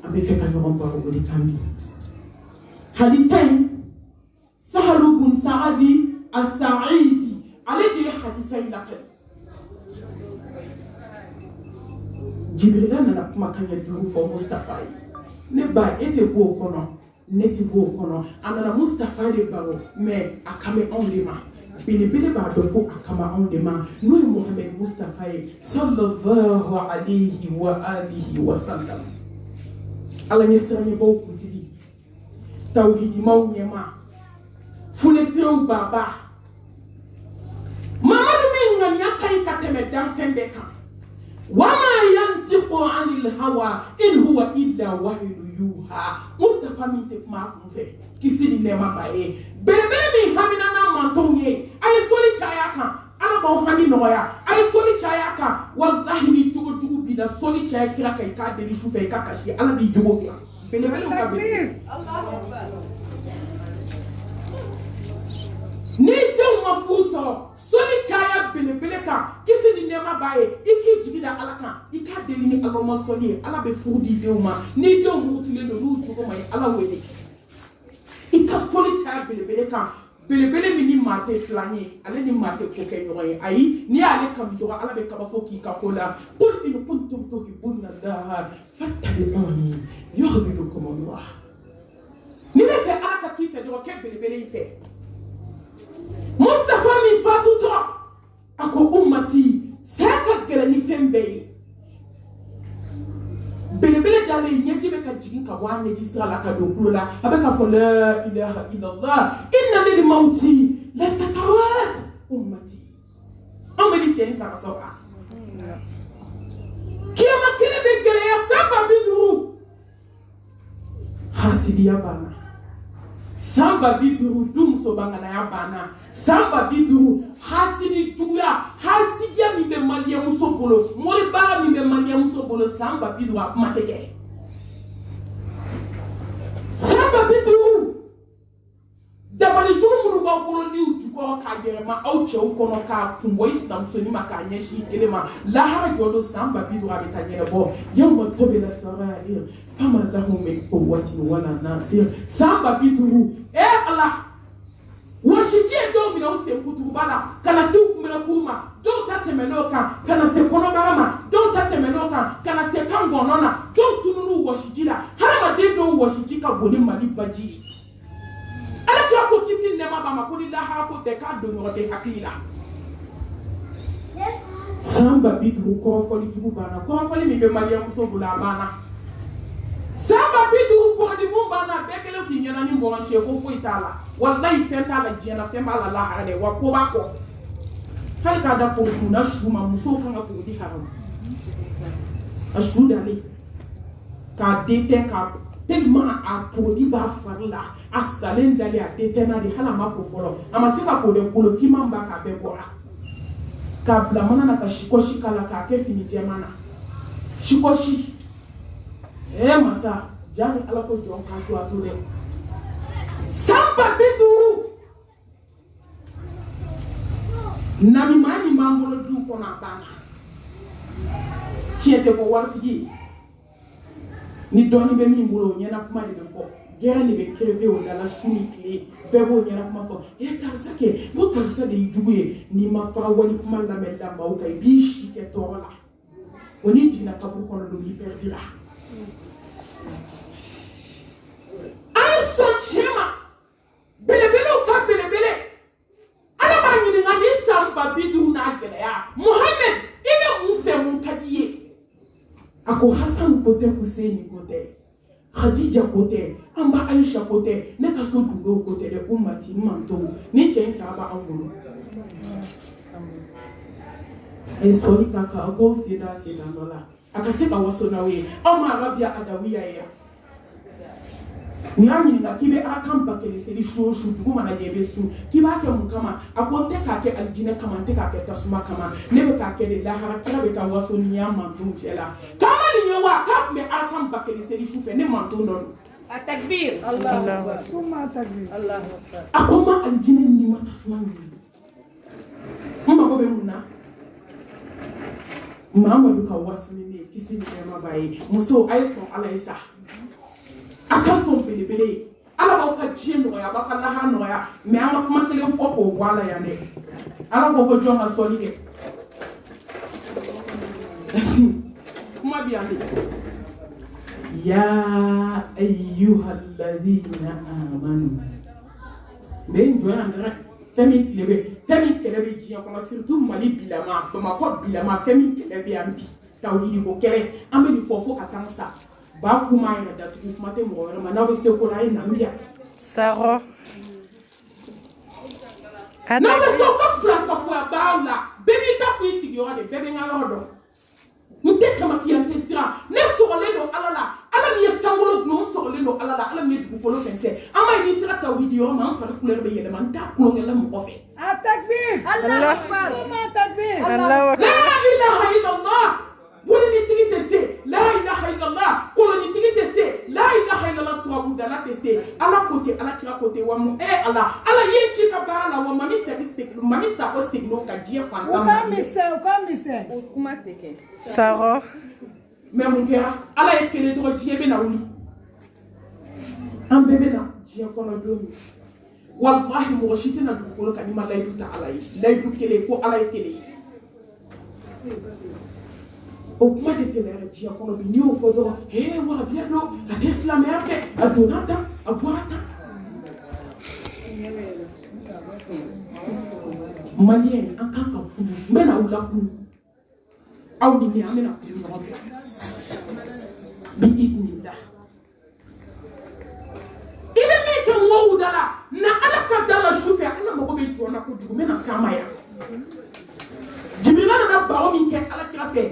An bɛ fɛ ka ɲɔgɔn baro o de kan bi. Hadisa in Sahalu bun Sa'adi as-Sa'idi ale de ye hadisa in lakali. Jibirila nana kumakan ɲɛ 5 fɔ Mustafa ye. Ne ba e tɛ bɔ o kɔnɔ, ne tɛ bɔ o kɔnɔ. A nana Mustafa de baro, mais a kan bɛ anw de ma. Belebele b'a dɔn ko a kama anw de ma. N'o ye Muhammed Mustafa ye sallallahu alayhi wa alihi wa sallam. Ala ɲɛ siranɲɛbaw kuntigi, tawhidimaw ɲɛma, funesiraw baba. Mamadu min ŋaniya ka ɲi ka tɛmɛ danfɛn bɛɛ kan. Wama yantiqu anil hawa in huwa illa wahyun yuha. Mustafa min tɛ kuma a kun fɛ, kisi ni nɛɛma b'a ye. Belebele min hamina n'a mantonw ye, a ye soli caya kan. Ala b'aw hami nɔgɔya. A ye soli caya kan. Wallahi ni jogo jugu b'i la, soli caya kira kan i k'a deli su fɛ i ka kasi. Ala b'i jogo dilan. Belebelew ka belebele. Ni denw ma furu sɔrɔ, soli caya belebele kan, kisi ni nɛɛma b'a ye. I k'i jigi da Ala kan, i k'a deli ni Allahumma sɔli ye. Ala bɛ furu di denw ma. Ni denw murutilen don n'u jogo ma ɲi, Ala wele. I ka soli caya belebele kan. Belebele min ni maa tɛ filan ye, ale ni maa tɛ ko kɛ ɲɔgɔn ye. Ayi, n'i y'ale kanu dɔrɔn Ala bɛ kabako k'i ka ko la. Qul in kuntum tuhibbuna Allaha fattabi'uni yuhbibkumu Allah. Ni ne fɛ Ala ka k'i fɛ dɔrɔn kɛ belebele in fɛ. Mustafa min fatutɔ, a ko ummati, saya ka gɛlɛn ni fɛn bɛɛ ye. Belebele dalen ɲɛji bɛ ka jigin ka bɔ a ɲɛji sira la ka don kulo la. A bɛ ka fɔ la ilaha illallah inna lil mawti la sakarat ummati. An bɛ ni cɛ in sara sɔrɔ. Kiyama kelen bɛ gɛlɛya 500 hasidiya banna. 500 du muso banganaya banna. 500 hasidi juguya, hasidiya min bɛ maliyɛn muso bolo, mori baara min bɛ maliyɛn muso bolo 500 a kuma tɛ kɛ. 500 dabali jugu minnu b'aw bolo n'iw jukɔrɔ k'a yɛlɛma aw cɛw kɔnɔ k'a kun bɔ i sinamusonin ma k'a ɲɛsin kelen ma, lahara jɔ don 500 a bɛ taa ɲɛnabɔ. Yawma tubla sarair fama lahum min quwwatin wala nasir. 500 Ala, wɔsiji ye dɔw minɛ u sen kuturuba la ka na se u kunbɛnninkuru ma, dɔw ta tɛmɛn'o kan ka na se kɔnɔbara ma, dɔw ta tɛmɛn'o kan ka na se kan gɔnɔ na, dɔw tunun'u wɔsiji la. Hadamaden dɔw wɔsiji ka bon ni Mali baji ye. Alakira ko kisi nɛɛma b'a ma ko ni lahara ko tɛ k'a don ɲɔgɔn tɛ hakili la. 500 kɔrɔfɔli jugu banna, kɔrɔfɔli min bɛ maliyɛn muso bolo a banna. 500 bɔgɔdi mun banna bɛɛ kelen k'i ɲɛna ni bɔrɔn siɲɛ ko foyi t'a la. Wallahi fɛn t'a la diɲɛ na, fɛn b'a la lahara dɛ, wa ko b'a kɔ. Hali k'a da kunna su ma, musow kan ka bɔgɔdi haramu. A su dalen k'a den tɛ k'a tellement a produit b'a fari la, a salen dalen a den tɛ n'a de, hali a ma ko fɔlɔ. A ma se ka ko dɛ, kolo finman b'a k'a bɛɛ bɔra. K'a bila mana na ka sikɔsi k'a la k'a kɛ fini jɛman na. Sikɔsi. Masa, jani Ala ko jɔn k'a to a to dɛ. 500 Nabi maa min b'an bolo du kɔnɔ a banna. tiɲɛ tɛ fɔ waritigi ni dɔɔni bɛ min bolo o ɲɛna kuma de bɛ fɔ gɛrɛ de bɛ kɛrɛfɛ o da la su ni tile bɛɛ b'o ɲɛna kuma fɔ karisa kɛ n ko karisa de y'i jugu ye n'i ma fara wali kuma lamɛn da maaw kan i b'i si kɛ tɔɔrɔ la o n'i jiginna kaburu kɔnɔ don i pɛridira an ye sɔn tiɲɛ ma belebelew ka belebele ala b'a ɲininka ni san 50 n'a gɛlɛya Muhammed i bɛ mun fɛ mun ka di ye a ko Hasan ko tɛ Hussein ko tɛ Khadija ko tɛ an ba Aisha ko tɛ ne ka so duguw ko tɛ dɛ ummati manto ni cɛ in sara b'an bolo a ye sɔli ta ka aw seda dɔ la a ka se ka waso n'aw ye aw ma arabiya adawiya ye yan ni y'a ɲininka k'i bɛ Alakan 100 seli su o su dugu mana jɛ i bɛ sun k'i b'a kɛ mun kama a ko n tɛ k'a kɛ alijinɛ kama n tɛ k'a kɛ tasuma kama ne bɛ k'a kɛ de lahara kira bɛ taa waso ni y'a mantonw cɛ la k'an nin ye wa k'a tun bɛ Alakan 100 seli su fɛ ne manton dɔ don التكبير الله أكبر ثم التكبير الله أكبر a ko n ma alijinɛ ni ma tasuma ɲini n mago bɛ mun na Mamadu ka waso ni ne kisi ni nɛɛma b'a ye musow a ye sɔn ala ye sa a ka sɔn belebele ye ala b'aw ka diɲɛ nɔgɔya a b'aw ka lahara nɔgɔya mais an ka kuma kelen fɔ k'o bɔ ala yan dɛ ala ko ko jɔn ka sɔli kɛ kuma bɛ yan de ya ayyuhalladhina amanu n bɛ n jɔ yan dɛrɛ fɛn min kɛlɛ bɛ diɲɛ kɔnɔ surtout Mali bilama Bamakɔ bilama fɛn min kɛlɛ bɛ yan bi tawhidi ko kɛlɛ an bɛ nin fɔ fo ka taa sa ba kuma yɛrɛ datugu kuma tɛ mɔgɔ wɛrɛ ma n'aw bɛ se ko la a ye na yan Saro n'aw bɛ se o ka filankafoya b'aw la bɛɛ b'i ta fɔ i sigiyɔrɔ de bɛɛ bɛ n ka yɔrɔ dɔn n tɛ kamakiya n tɛ siran ne sɔgɔlen don ala la ala min ye sankolo dulon n sɔgɔlen don ala la ala min ye dugukolo fɛn tɛ an b'a ye n'i sera tawhidi yɔrɔ ma an fari couleur bɛ yɛlɛma n t'a tulonkɛ la mɔgɔ fɛ التكبير الله أكبر ثم التكبير الله أكبر la ilaha illallah bolonitigi tɛ se la ilaha illallah kolonitigi tɛ se la ilaha illallah turabudala tɛ se ala ko tɛ ala kira ko tɛ wa mun ala ye ci ka baara la wa mani sago segin'o ka diɲɛ fantan kuma tɛ kɛ Saro mais mun kɛra ala ye kelen tɔgɔ diɲɛ bɛ na wuli an bɛɛ bɛ na diɲɛ kɔnɔ don min wallahi mɔgɔ si tɛna dugukolo kan n'i ma layidu ta ala ye layidu kelen ko ala ye kelen o kuma de gɛlɛyara diɲɛ kɔnɔ bi n'i y'o fɔ dɔrɔn wahabiya don a tɛ silamɛya fɛ a donna tan a bɔra tan maliyɛn an kan ka kunu n bɛna aw lakunu aw ni ne an bɛna kunu ɲɔgɔn fɛ bi idinillah i bɛ min kɛ mɔgɔw da la na ala ka da la su fɛ ala mago bɛ jɔ n na kojugu n bɛna s'an ma yan jibirila nana baro min kɛ ala kira fɛ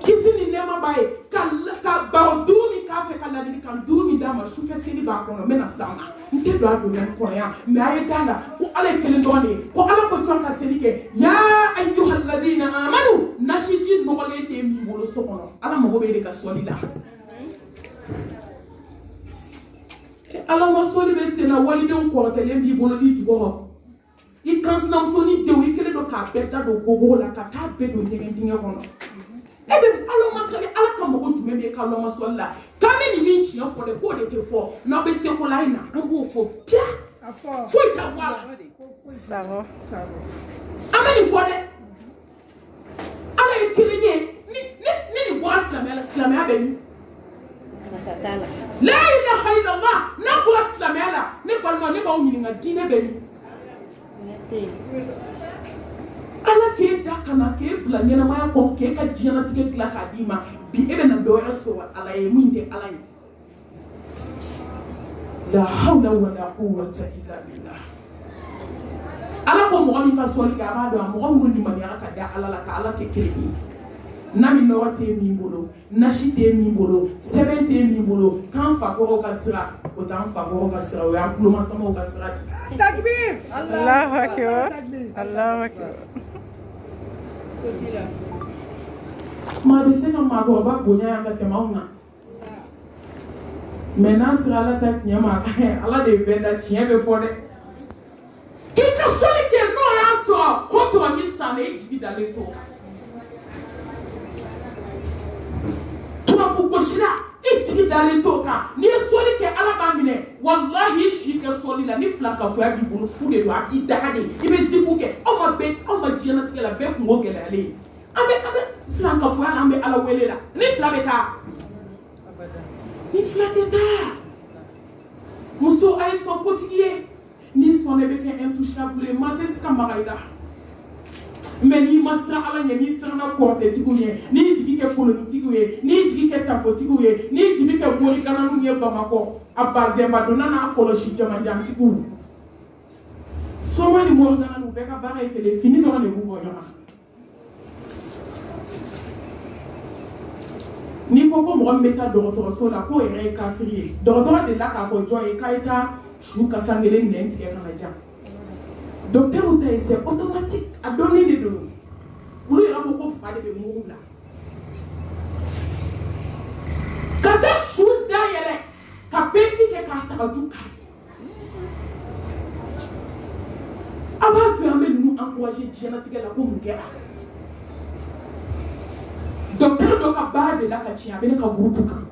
kisi ni nɛɛma b'a ye ka baro 5 min k'a fɛ ka ladilikan 5 min d'a ma sufɛ seli b'a kɔnɔ n bɛna s'an ma n tɛ don a domaine kɔnɔ yan mais a ye da la ko ala ye kelen dɔrɔn de ye ko ala ko jɔn ka seli kɛ ya ayyuhalladhina amanu nasiji nɔgɔlen tɛ min bolo so kɔnɔ ala mago bɛ de ka sɔli la ala ma sɔli bɛ sen na walidenw kɔrɔtɛlen b'i bolo i jukɔrɔ i kansinamuso ni denw i kelen don k'a bɛɛ da don gogo la ka taa bɛɛ don ɲɛgɛn dingɛ kɔnɔ e bɛ ala ma sɔli ala ka mago jumɛn bɛ k'ala ma sɔli la k'an bɛ nin min tiɲɛ fɔ dɛ k'o de tɛ fɔ n'aw bɛ se ko la in na an b'o fɔ biya foyi tɛ bɔ a la Saro an bɛ nin fɔ dɛ ala ye kelen ye ni nin bɔra silamɛya la silamɛya bɛ min la ilaha illallah n'a bɔra silamɛya la ne balima ne b'aw ɲininka diinɛ bɛ min ala k'e da ka na k'e bila ɲɛnamaya kɔnɔ k'e ka diɲɛlatigɛ dilan k'a d'i ma bi e bɛna dɔ wɛrɛ sɔrɔ ala ye min tɛ ala ye la hawla wala quwwata illa billah ala ko mɔgɔ min ka sɔli kɛ a b'a dɔn a mɔgɔ minnu limaniyara ka da ala la ka ala kɛ kelen ye n'a min nɔgɔ tɛ min bolo nasi tɛ min bolo sɛbɛn tɛ min bolo k'an fakɔrɔw ka sira o t'an fakɔrɔw ka sira o y'an tulomasamaw ka sira de takbir Allahu Akbar Allahu Akbar maa bɛ se ka maakɔrɔba bonya yan ka tɛmɛ anw na mais n'a sera ala ta tiɲɛ ma ala de ye bɛɛ da tiɲɛ bɛ fɔ dɛ k'i ka sɔli kɛ n'o y'a sɔrɔ ko tɔgɔ ni san i jigi dalen to la ni fila ka foya b'i bolo fu de don a b'i daga de i bɛ zipu kɛ anw ma diɲɛlatigɛ la bɛɛ kungo gɛlɛyalen an bɛ fila ka foya la an bɛ ala wele la ni fila bɛ taa ni fila tɛ taa muso a ye sɔn kotigi ye n'i sɔn ne bɛ kɛ intouchable ye maa tɛ se ka maga i la mais n'i ma siran ala ɲɛ n'i siranna kɔrɔtɛtigiw ye n'i jigi kɛ kolonitigiw ye n'i jigi kɛ tafotigiw ye n'i jigi kɛ borigananiw ye bamakɔ a bazɛnba donna n'a kɔlɔsi jamajantigiw soma ni morigananiw bɛɛ ka baara ye kelen fini dɔrɔn de b'u bɔ ɲɔgɔn na n'i ko ko mɔgɔ min bɛ taa dɔgɔtɔrɔso la k'o yɛrɛ ye kafiri ye dɔgɔtɔrɔ de la k'a fɔ jɔn ye k'a ye taa su kasa kelen nɛn tigɛ ka na jan docteur ta ye c'est automatique a dɔnni de don olu yɛrɛ ko ko fa de bɛ mugu la ka taa su dayɛlɛ ka pensi kɛ k'a tagaju kari a b'a to an bɛ ninnu encourager diɲɛlatigɛ la ko mun kɛra docteur dɔ ka baara de la ka tiɲɛ a bɛ ne ka groupe kan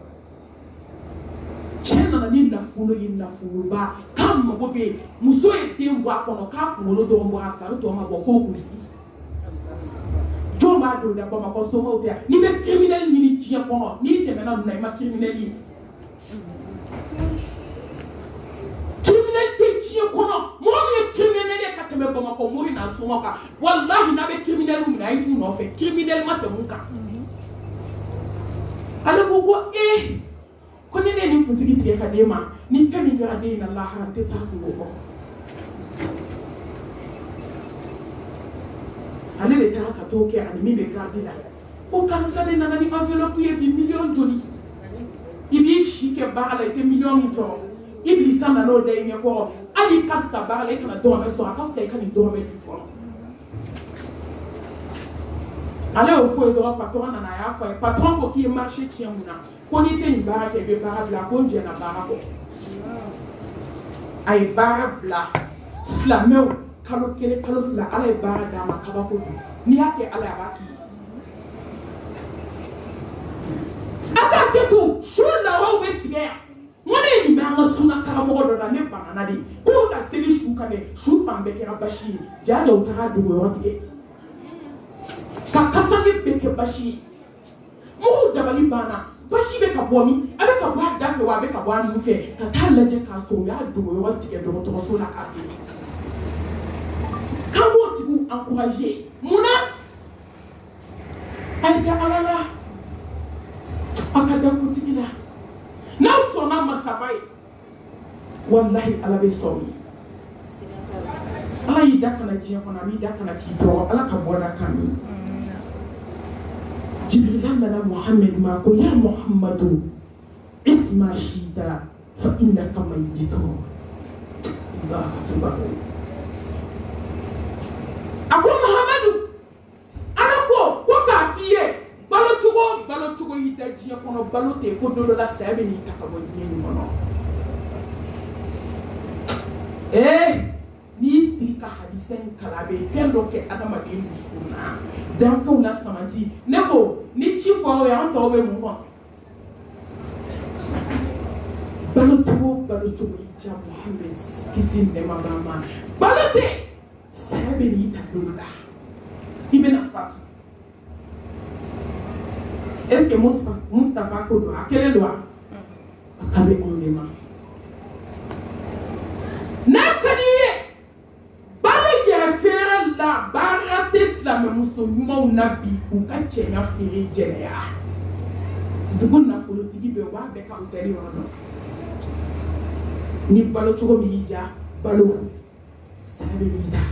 cɛ nana ni nafolo ye nafoloba k'a mago bɛ muso ye den bɔ a kɔnɔ k'a kunkolo dɔrɔn bɔ a fari tɔ ma bɔ k'o k'u sigi jɔn b'a don da bamakɔ somaw tɛ yan n'i bɛ criminel ɲini diɲɛ kɔnɔ n'i tɛmɛna ninnu na i ma criminel ye criminel tɛ diɲɛ kɔnɔ mɔgɔ min ye criminel ye ka tɛmɛ bamakɔ mori n'a somaw kan walahi n'a bɛ criminel minɛ a ye t'u nɔfɛ criminel ma tɛmɛ u kan ale ko ko ko ni ne ni kunsigi tigɛ ka d'e ma ni fɛn min kɛra den in na lahara n tɛ se a kungo kɔ ale de taara ka t'o kɛ ani min bɛ gardi la ko karisa de nana ni enveloppe ye bi miliyɔn joli i b'i si kɛ baara la i tɛ miliyɔn min sɔrɔ Iblisa nana o da i ɲɛkɔrɔ hali i ka sa baara la i kana dɔrɔmɛ sɔrɔ a ka fisa i ka nin dɔrɔmɛ du fɔlɔ ale y'o fɔ ye dɔrɔn patron nana a y'a fɔ a ye patron ko k'i ye marché tiɲɛ mun na ko n'i tɛ nin baara kɛ i bɛ baara bila ko n jɛnna baara kɔ a ye baara bila silamɛw kalo kelen kalo fila ala ye baara d'a ma kabako don n'i y'a kɛ ala a b'a k'i ye a k'a kɛ to su lawaw bɛ tigɛ yan n ko ne ye nin bɛ an ka sunna karamɔgɔ dɔ la ne banana de k'o ka seli su kan dɛ su fan bɛɛ kɛra basi ye jaa u taga dogo yɔrɔ tigɛ ka kasange bɛɛ kɛ basi ye mɔgɔw dabali banna basi bɛ ka bɔ min a bɛ ka bɔ a da fɛ wa a bɛ ka bɔ a nu fɛ ka taa lajɛ k'a sɔrɔ u y'a dogo yɔrɔ tigɛ dɔgɔtɔrɔso la k'a feere k'an b'o tigiw encourager munna a ye kɛ ala la a ka da kutigi la n'aw sɔnna masaba ye walahi ala bɛ sɔn ye ala y'i da kana diɲɛ kɔnɔ a b'i da kana k'i tɔɔrɔ ala ka bɔ da kan min Jibril nana Muhammad ma ko ya Muhammadu isma shita fa innaka mayyitun Allahu akbar ako Muhammadu ana ko k'a f'i ye balo cogo y'i da diɲɛ kɔnɔ balo tɛ ko don dɔ la saya bɛ n'i ta ka bɔ diɲɛ in kɔnɔ n'i sigi ka hadisa in kala a bɛ fɛn dɔ kɛ adamaden dusukun na danfɛnw la samati ne ko ni ci fɔra o ye an tɔw bɛ mun kɔnɔ balo cogo y'i ja Muhammed kisi nɛɛma b'a ma balo tɛ saya bɛ n'i ta don dɔ la i bɛna fatu est-ce que Mustafa ko don a kelen don wa a ka bɛ anw de ma n'a ka di i ye balo yɛrɛ feere la baara tɛ silamɛmuso ɲumanw na bi u ka cɛya feere jɛnɛya dugu nafolotigi bɛ yen u b'a bɛɛ ka hôtel yɔrɔ dɔn ni balo cogo min y'i ja balo saya bɛ n'i ta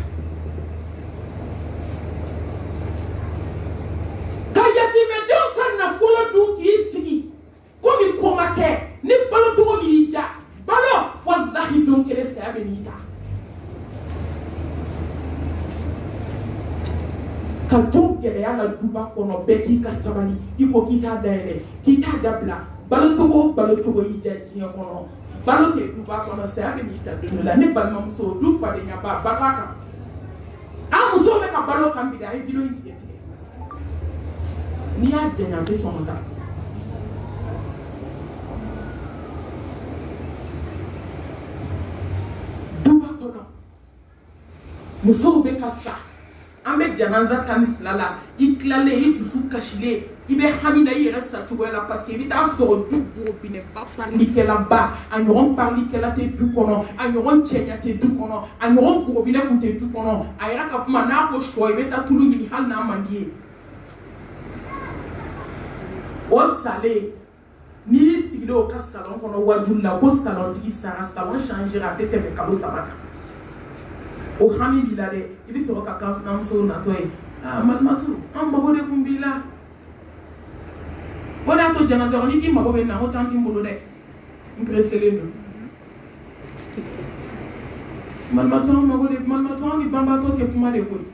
ka yatimɛdenw ka nafolo dun k'i sigi komi ko ma kɛ ni balo cogo min y'i ja balo walahi don kelen saya bɛ n'i ta ka to gɛlɛya la duba kɔnɔ bɛɛ k'i ka sabali i ko k'i t'a dayɛlɛ k'i t'a dabila balo cogo y'i ja diɲɛ kɔnɔ balo tɛ duba kɔnɔ saya bɛ n'i ta don dɔ la ne balimamuso du fadenya ba balo a kan an musow bɛ ka balo kan bi de a ye video in tigɛ n'i y'a jɛnya a tɛ sɔn ka taa kɔnɔ musow bɛ ka sa an bɛ janaza 12 la i tilalen i dusu kasilen i bɛ hami na i yɛrɛ sacogoya la parce que i bɛ taa sɔrɔ du gorobinɛba parlikɛlaba a ɲɔgɔn parlikɛla tɛ du kɔnɔ a ɲɔgɔn cɛɲa tɛ du kɔnɔ a ɲɔgɔn gorobinɛ kun tɛ du kɔnɔ a yɛrɛ ka kuma n'a ko sɔ i bɛ taa tulu ɲini hali n'a man di ye o salen n'i y'i sigilen o ka salon kɔnɔ wajulu la ko salontigi sara salon changera a tɛ tɛmɛ kalo 3 kan o hami b'i la dɛ i bɛ sɔrɔ ka kansinamuso natɔ ye malimatu an mago de kun b'i la o de y'a to janaza kɔnɔ n'i k'i mago bɛ na o t'an t'i bolo dɛ n pereselen don malimatu an mago de malimatu an ni banbatɔ tɛ kuma de koyi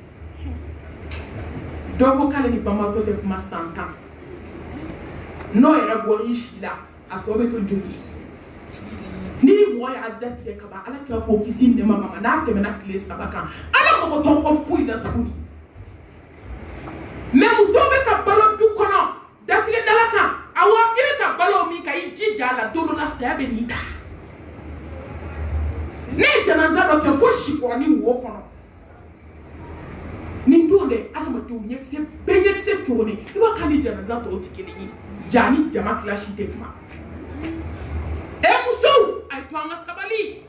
dɔ ko k'ale ni banbatɔ tɛ kuma san 10 n'o yɛrɛ bɔra i si la a tɔ bɛ to joli ni mɔgɔ y'a datigɛ ka ban ala kira k'o kisi nɛma ma n'a tɛmɛna tile 3 kan ala mɔgɔ tɔw kɔ foyi la tuguni mais musow bɛ ka balo du kɔnɔ datigɛ dala kan awɔ i bɛ ka balo min kan i jija a la don dɔ la saya bɛ n'i ta ne ye janaza dɔ kɛ fo sikɔrɔni wo kɔnɔ nin don dɛ adamadenw ɲɛkisɛ bɛɛ ɲɛkisɛ cogolen i b'a kan ni janaza tɔw tɛ kelen ye ja ni jama kilasi tɛ kuma musow a ye to an ka sabali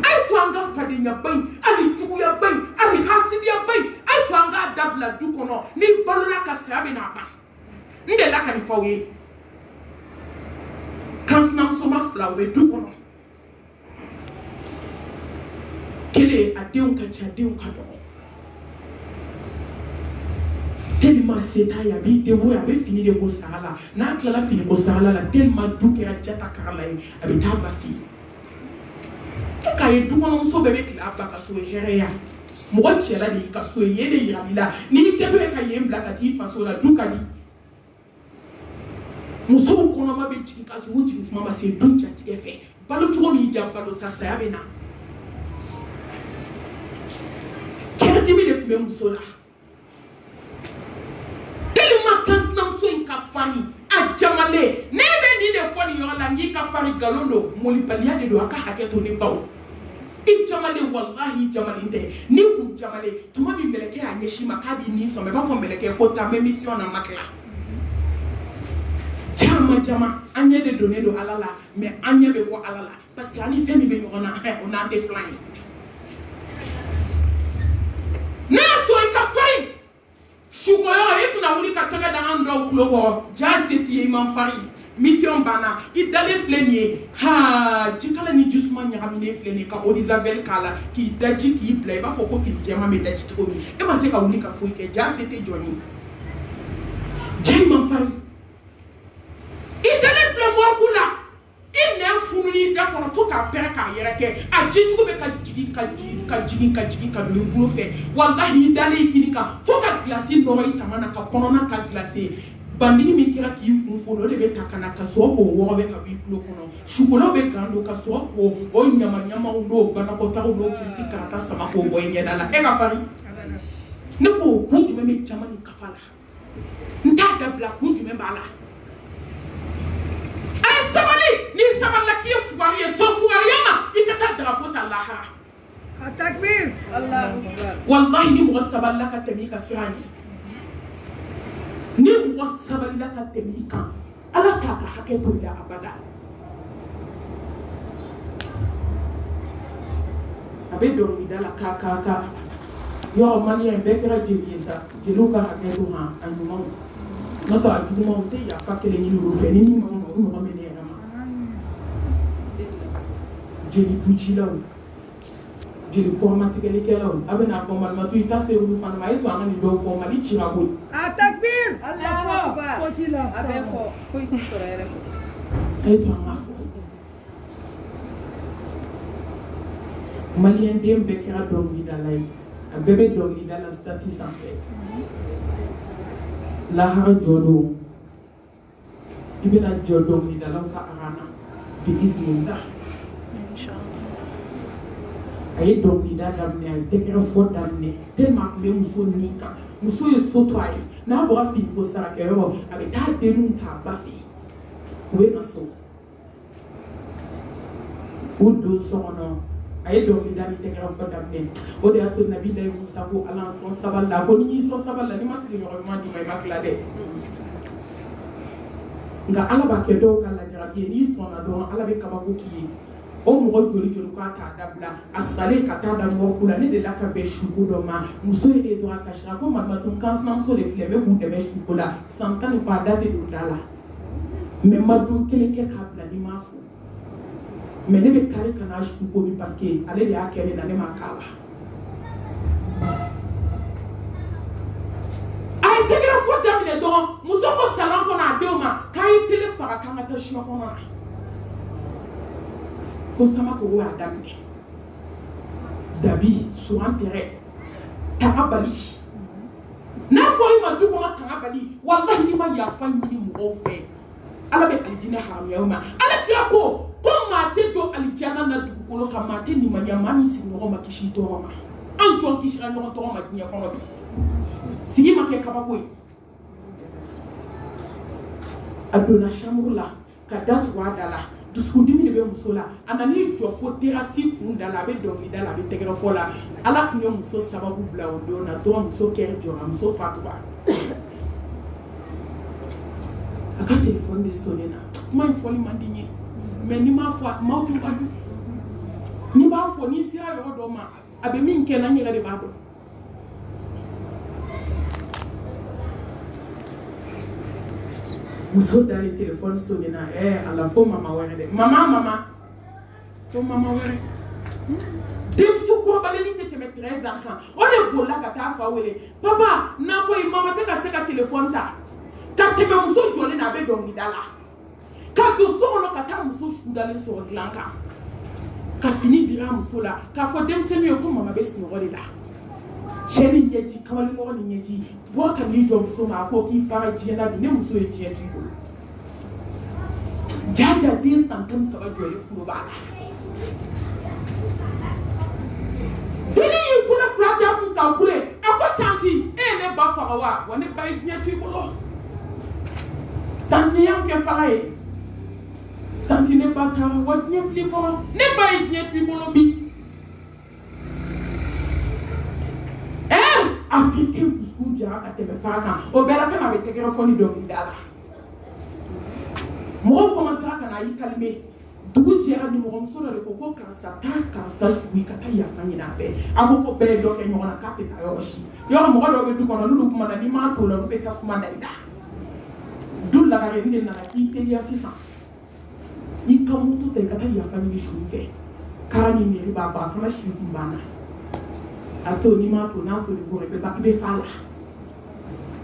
a ye to an ka fadenya in hali juguya in hali hasidiya in a ye to an k'a dabila du kɔnɔ ni balola ka saya bɛ n'a ban n delila ka nin fɔ aw ye kansinamusoma 2 u bɛ du kɔnɔ kelen a denw ka ca denw ka dɔgɔ tellement se t'a ye a b'i débrouiller a bɛ fini de ko sara la n'a tilala fini ko sara la tellement du kɛra jata kara la ye a bɛ taa ba fɛ yen e k'a ye dukɔnɔmuso bɛɛ bɛ tile a ba ka so ye hɛrɛya mɔgɔ cɛla de y'i ka so ye yen de yirali la n'i kɛtɔ ye ka yen bila ka t'i faso la du ka di musow kɔnɔma bɛ jigin ka sɔrɔ u jigin kuma ma se du jatigɛ fɛ balo cogo min ja balo sa saya bɛ na kɛrɛdimi de tun bɛ muso la tellement kansinamuso in ka farin a jamalen ne bɛ nin de fɔ nin yɔrɔ la n k'i ka farin nkalon don molibaliya de don a ka hakɛ to ne baw i jamalen walahi jamalen tɛ n'i kun jamalen tuma min mɛlɛkɛ y'a ɲɛsin ma k'a b'i nin sɔmɛ i b'a fɔ mɛlɛkɛ ko taa n bɛ mission na ma tila caman an ɲɛ de donnen don ala la mais an ɲɛ bɛ bɔ ala la parce que ani fɛn min bɛ ɲɔgɔn na o n'an tɛ filan ye n'a y'a sɔrɔ i ka farin sukoyɔrɔ i kunna wuli ka tɛgɛ da an dɔw tulo kɔrɔ jaa se t'i ye i man farin mission banna i dalen filɛ nin ye jikala ni jisuma ɲagaminen filɛ nin ye ka eau de javel k'a la k'i daji k'i bila i b'a fɔ ko fini jɛman bɛ daji cogo min e ma se ka wuli ka foyi kɛ jaa se tɛ jɔn ye jaa i man farin i dalen filɛ mɔriku la i nɛn funun'i da kɔnɔ fo k'a pɛrɛ k'a yɛrɛ kɛ a jijugu bɛ ka jigin ka don i bolo fɛ walahi i dalen i kini kan fo ka gilasi nɔrɔ i tama na ka kɔnɔna ka glacé bandigi min kɛra k'i kun folo o de bɛ ta ka na ka sɔrɔ k'o wɔgɔ bɛ ka bɔ i tulo kɔnɔ sukolaw bɛ gan don ka sɔrɔ k'o ɲamaɲamaw n'o banakɔtagaw n'o kiriti karata sama k'o bɔ i ɲɛda la e ka farin ne ko kun jumɛn bɛ jama ni kafa la n t'a dabila kun jumɛn b'a la a ye sabali n'i sabalila k'i ye fugari ye sɔn fugariya ma i ka taa drapeau ta lahara a takbir wallahi ni mɔgɔ sabalila ka tɛmɛ i ka sira ɲɛ ni mɔgɔ sabalila ka tɛmɛ i kan ala k'a ka hakɛ to i la abada a bɛ dɔnkilida la ka yɔrɔ maliyɛn bɛɛ kɛra jeli ye sa jeliw ka hakɛ to han a ɲumanw n'o tɛ a jugumanw tɛ yafa kelen ɲini olu fɛ ni min ma o mɔgɔ min yɛrɛ ma jeli ducilaw jeli kɔrɔmatigɛlikɛlaw a bɛ n'a fɔ malimatu i ta se olu fana ma a ye to an ka nin dɔw fɔ mali cira koyi a takbir ko t'i la a bɛ fɔ foyi t'i sɔrɔ yɛrɛ a ye to an ka fɔ maliyɛn den bɛɛ kɛra dɔnkilidala ye a bɛɛ bɛ dɔnkilida la stati sanfɛ lahara jɔ don i bɛna jɔ dɔnkilidalaw ka arana bi idinillah a ye dɔnkilida daminɛ a ye tɛgɛrɛ fɔ daminɛ tellement a tun bɛ muso nin kan muso ye so to a ye n'a bɔra finiko sarakɛyɔrɔ a bɛ taa denninw k'a ba fɛ yen u bɛ na so u don so kɔnɔ aye do mi dami tegera fo damne o de ato nabi lay musa ko ala son saballa ko ni so saballa ni masigi yo ma di may makla de nga ala ba ke do kala jarabi ni sona do ala be kaba ko ki o mo joli joli ko ta dabla asale ka ta da mo kula ne de la ka be shuku do ma muso e do ka shira ko ma tun kan nam so le fleme ku de be shuku la santane ko date do dala mais madu kele ke ka bla ni ma fu mais ne be kare kana shuku bi parce que ale de akere na ne ma kala ay tegera fo damine do muso ko salon ko na de ma kay tele fara kan ta shima ko na ko sama ko wa damine dabi sur un terrain tarabali na fo ima du ko tarabali wallahi ni ma ya fa ni mo fe ala be aljina haram yauma ala tiya ko ma te do aljana na du ko ka ma te ni ma ya mani si no ma kishi to ma an to kishi ran no to ma nya ko bi sigi ma ke kabako adona chambrula ka datu wa dala duskudimi ne be musola anani jo fo terasi kunda la be dongi dala be tegera fola ala kunyo muso sababu bla odo na to muso ker jo muso fatwa aka telefone de sonena ma foli mandinye mais ni ma fo ma to baju ni ba fo ni si ayo do ma abe min ke na nyere de ba do muso dali téléphone sonina ala fo mama wéré de mama fo mama wéré dem su ko baleni te me 13 ans on est bola ka ta fa wele papa na ko mama te ka se ka téléphone ta ka te me muso jole na be dongi dala ka do so no ka ta muso shudale so glanka ka fini dira muso la ka fo dem se mi ko mama be sino wole la sheri nyeji kawali ko ni nyeji bo ka ni do muso ma ko ki fara jena bi ne muso e jeti ko jaja din santam saba jole ko ba dini ko la frata ko ka kule ako tanti ne ba fara wa woni ba jeti ko lo tanti yam ke fara e tanti ne ba ta wa jeti ko ne ba jeti ko lo bi Afrique busku jara ka tebe faka o bela fe ma be tegera foni do ndala mo commencer kana yi calmer dugu jara ni mo so do ko ka sa shui ka ta ya fanyi na fe ako ko be do ke nyona ka pe ta yo shi yo mo do be du ko no lu kuma na ni ma to lo be ka fuma da ida dul la gare ni na ki te ya sisa ni ka mo to te ka ta ya fanyi shui fe karani ni ba ba fama shi kumbana ato ni ma to na to ni go be ba be fala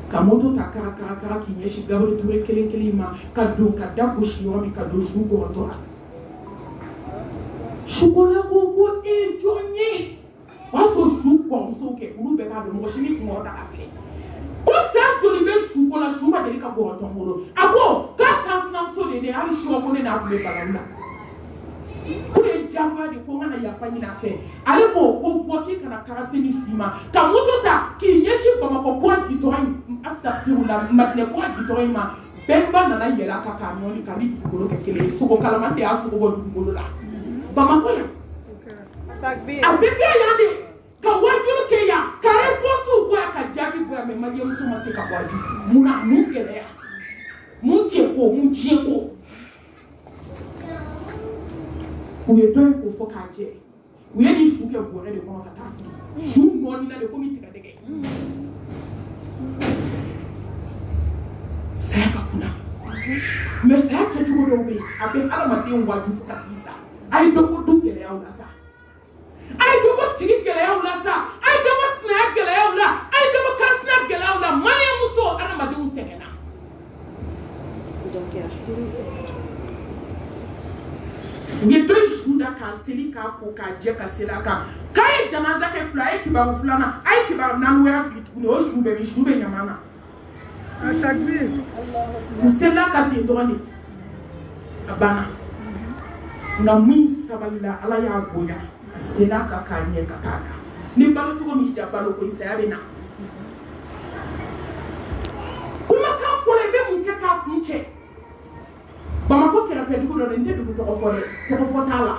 ka moto ta kara ki nyeshi gabri ture kelen ma ka do ka da ko shi yo mi ka do shu go to chocolat go e jonye wa so shu ko so ke uru be ka do mo shi ni ko ta afi ko sa to ni be chocolat shu ma de ka go to mo ako ka kan na so de ne ali shu ko ne na ku be balanda kule jangwa de ko ngana ya fanyi na fe ale ko boki kana karase ni shima ka moto ta ki nyeshi ko mako ko kitoi astaghfirullah madne ko kitoi ma bemba na yela ka ka nyoni ka bi ko ke kele sugo kala man de asu ko du ko la ba ma ko ya takbir abeke ya de ka wajulu ke ya ka reposu ko ya ka jagi ko ya me mali muso ma se ka waju muna mungele ya muncheko uye doy ko fokaje uye ni shuke gore de ko ta shu mo ni na de komiti ka dege saka kuna me saka jugo do be abe ala ma de waju fokatisa ay do ko du gele yaw la sa ay do ko sigi gele yaw la sa ay do ko snap gele yaw la ay do ko snap gele yaw la mane muso ala ma de usekena donc ya ni doy shuda ka seli ka ko ka je ka selaka kay janaza ke fly kibaru fulana ay kibaru nan wera fitu ni o shube nyamana takbir musela ka te doni abana na min saballa ala ya goya selaka ka nye katana ni balo tuko mi jabalo ko isabe na kuma ka fole be mun ke ka kunche bama ko kera fe dugo do nte dugo to ko fole to ko fotala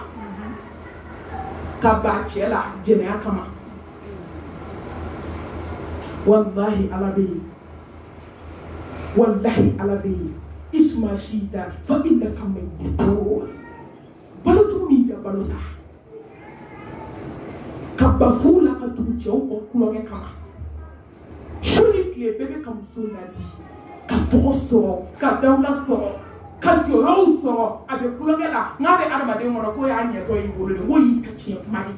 ka ba cɛ la jɛnɛya kama wallahi ala bɛ yen wallahi ala bɛ yen isma shita fa innaka mayyitun balo tugu min tɛ balo sa ka ba furu la ka tugu cɛw kɔ kulonkɛ kama su ni tile bɛɛ bɛ ka muso ladi ka tɔgɔ sɔrɔ ka dawula sɔrɔ ka jɔyɔrɔw sɔrɔ a bɛ kulonkɛ la n'a bɛ adamaden kɔnɔ k'o y'a ɲɛtɔ y'i bolo de k'o y'i ka tiɲɛ kuma de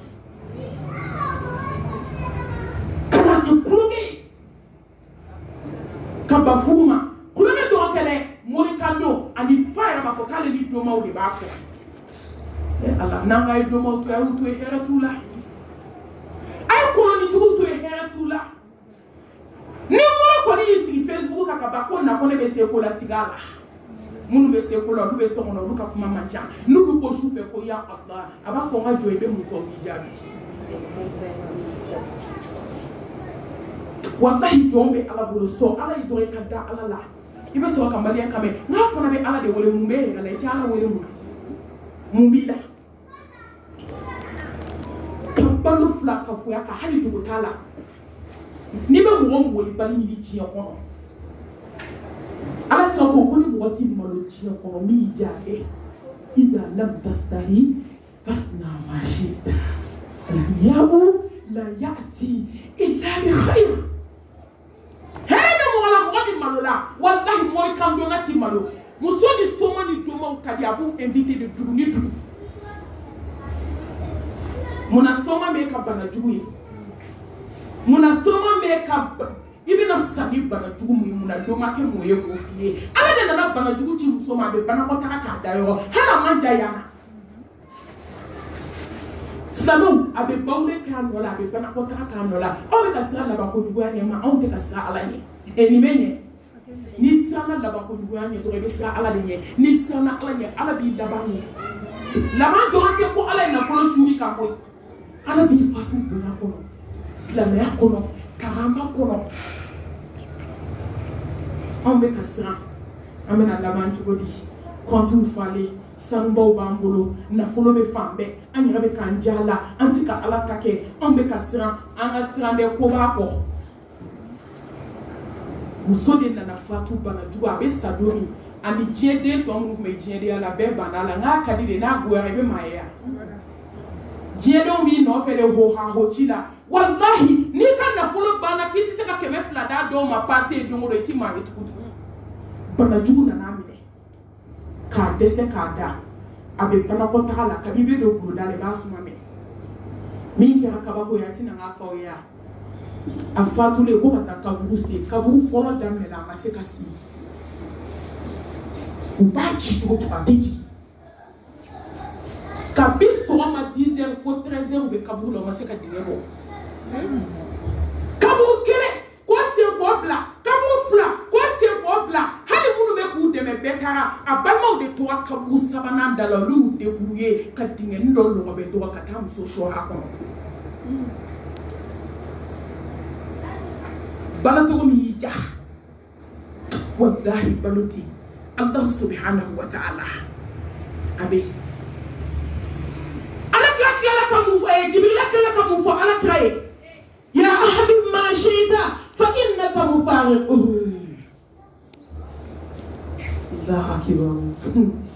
kana kɛ kulonkɛ ka ba furu ma kulonkɛ dɔrɔn tɛ dɛ morikando ani fa yɛrɛ b'a fɔ k'ale ni dɔnmaw de b'a fɔ ala n'an ka ye dɔnmaw to a y'u to ye hɛrɛ t'u la a ye kolonitigiw to ye hɛrɛ t'u la ni mɔrɔ kɔni y'i sigi Facebook kan ka ban ko na ko ne bɛ se ko la tigɛ a la minnu bɛ se ko la olu bɛ so kɔnɔ olu ka kuma man ca n'olu ko su fɛ ko ya Allah a b'a fɔ n ka jɔ i bɛ mun kɔ k'i jaabi wallahi jɔn bɛ ala bolo sɔn ala y'i dɔrɔn i ka da ala la i bɛ sɔrɔ ka maliyɛn kan mɛn n'a fana bɛ ala de wele mun bɛ yɛrɛ la i tɛ ala wele mun na mun b'i la ka balo fila ka foya ka hali dogo t'a la n'i bɛ mɔgɔ wele bali ɲini diɲɛ kɔnɔ ala kira ko ni mɔgɔ t'i malo diɲɛ kɔnɔ min y'i diya kɛ idha lam tastahi fasna ma shi'ta al-yawma la ya'ti illa bi khayr hɛrɛ mɔgɔ la mɔgɔ ni malo la wallahi mɔgɔ kan dɔn ka ti malo muso ni soma ni dɔnmaw ka di a b'u invité de dugu ni dugu munna soma m'e ka bana jugu ye munna soma m'e ka i bɛna sa ni bana jugu mun ye munna dɔ ma kɛ mun ye k'o f'i ye ala de nana bana jugu ci muso ma a bɛ banakɔtaga k'a da yɔrɔ hali a man ja yan na silamɛw a bɛ bawule k'a nɔ la a bɛ banakɔtaga k'a nɔ la aw bɛ ka siran laban kojuguya ɲɛ ma anw tɛ ka siran ala ɲɛ nin bɛ ɲɛ ni siranna laban kojuguya ɲɛ dɔrɔn i bɛ siran ala de ɲɛ ni siranna ala ɲɛ ala b'i laban ɲɛ laban dɔrɔn tɛ ko ala ye nafolo suuri ka bɔ yen ala b'i fatu bonya kɔnɔ silamɛya kɔnɔ karama kɔnɔ anw bɛ ka siran an bɛna laban cogo di kɔntiw falen sanubaw b'an bolo nafolo bɛ fan bɛɛ an yɛrɛ bɛ k'an ja la an tɛ ka ala ta kɛ anw bɛ ka siran an ka siran dɛ ko b'a kɔ muso de nana fatu bana jugu a bɛ sa don min ani diɲɛ den tɔ minnu tun bɛ diɲɛdenya la bɛɛ banna a la n'a ka di de n'a goyara i bɛ maaya diɲɛdenw b'i nɔfɛ de ho ci la wallahi n'i ka nafolo banna k'i tɛ se ka 200 d'a dɔw ma paase don o don i tɛ maa ye tugun bana jugu nana minɛ k'a dɛsɛ k'a da a bɛ banakɔtaga la kabi bɛ don buloda la i b'a suma mɛn min kɛra kabako ye a tɛna k'a fɔ aw ye a fatulen ko ka taa kaburu sen kaburu fɔlɔ daminɛ la a ma se ka sigi u b'a ci cogo cogo a bɛ jigin kabi sɔgɔma 10 heures fo 13 heures u bɛ kaburu la u ma se ka dingɛ bɔ kaburu kelen ko sen k'o bila kaburu fila ko sen k'o bila hali minnu bɛ k'u dɛmɛ bɛɛ taara a balimaw de tora kaburu sabanan da la olu y'u débrouillé ka dingɛni dɔ lɔgɔbɛ dɔrɔn ka taa muso sɔrɔ a kɔnɔ balocogo min y'i ja wallahi balo tɛ Allah subhanahu wa ta'ala a bɛ ala kila ka mun fɔ Jibril kila ka mun fɔ ala kira ye ya ahbib ma shi'ta fa innaka mufariquhu Allahu akbar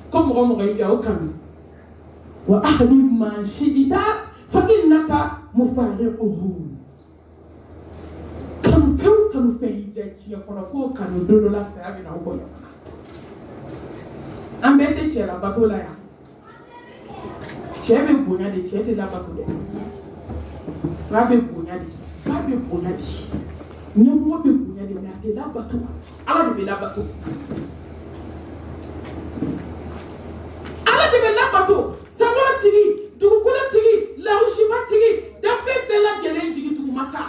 ko mɔgɔ y'i ja o kanu wa ahbib ma shi'ta fa innaka mufariquhu kanu fɛn y'i ja diɲɛ kɔnɔ k'o kanu don dɔ la saya bɛ na aw bɔ ɲɔgɔn na an bɛɛ tɛ cɛ labato la yan cɛ bɛ bonya de cɛ tɛ labato dɛ ba bɛ bonya de ɲɛmɔgɔ bɛ bonya de mais a tɛ labato ala de bɛ labato sankɔrɔ tigi dugukolo tigi lawusima tigi dafe bɛɛ lajɛlen jigi tugu masa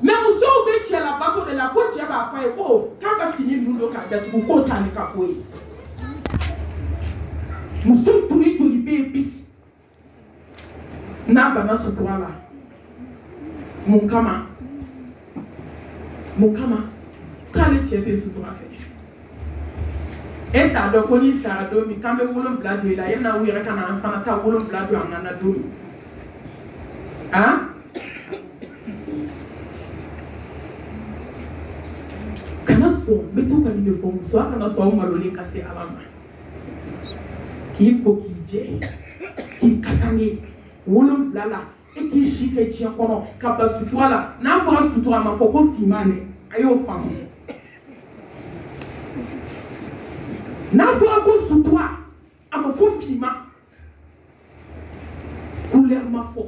mais musow bɛ cɛ labato de la fo cɛ b'a fɔ a ye ko k'a ka fini ninnu don k'a datugu k'o t'ale ka ko ye muso joli bɛ yen bi n'a bana sutura la mun kama k'ale cɛ tɛ sutura fɛ e t'a dɔn ko n'i sara don min k'an bɛ 7 don i la e bɛna u yɛrɛ ka na an fana ta 7 don an nana don min Hein? Kana so meto ka ni fo so kana so ma lo le kase alama ki po ki je ki kasangi wolum lala e ki shike chi kono ka ba sutoala na fo sutoa ma fo ko fimane ayo fam na fo ko sutoa ama fo fima kule ma fo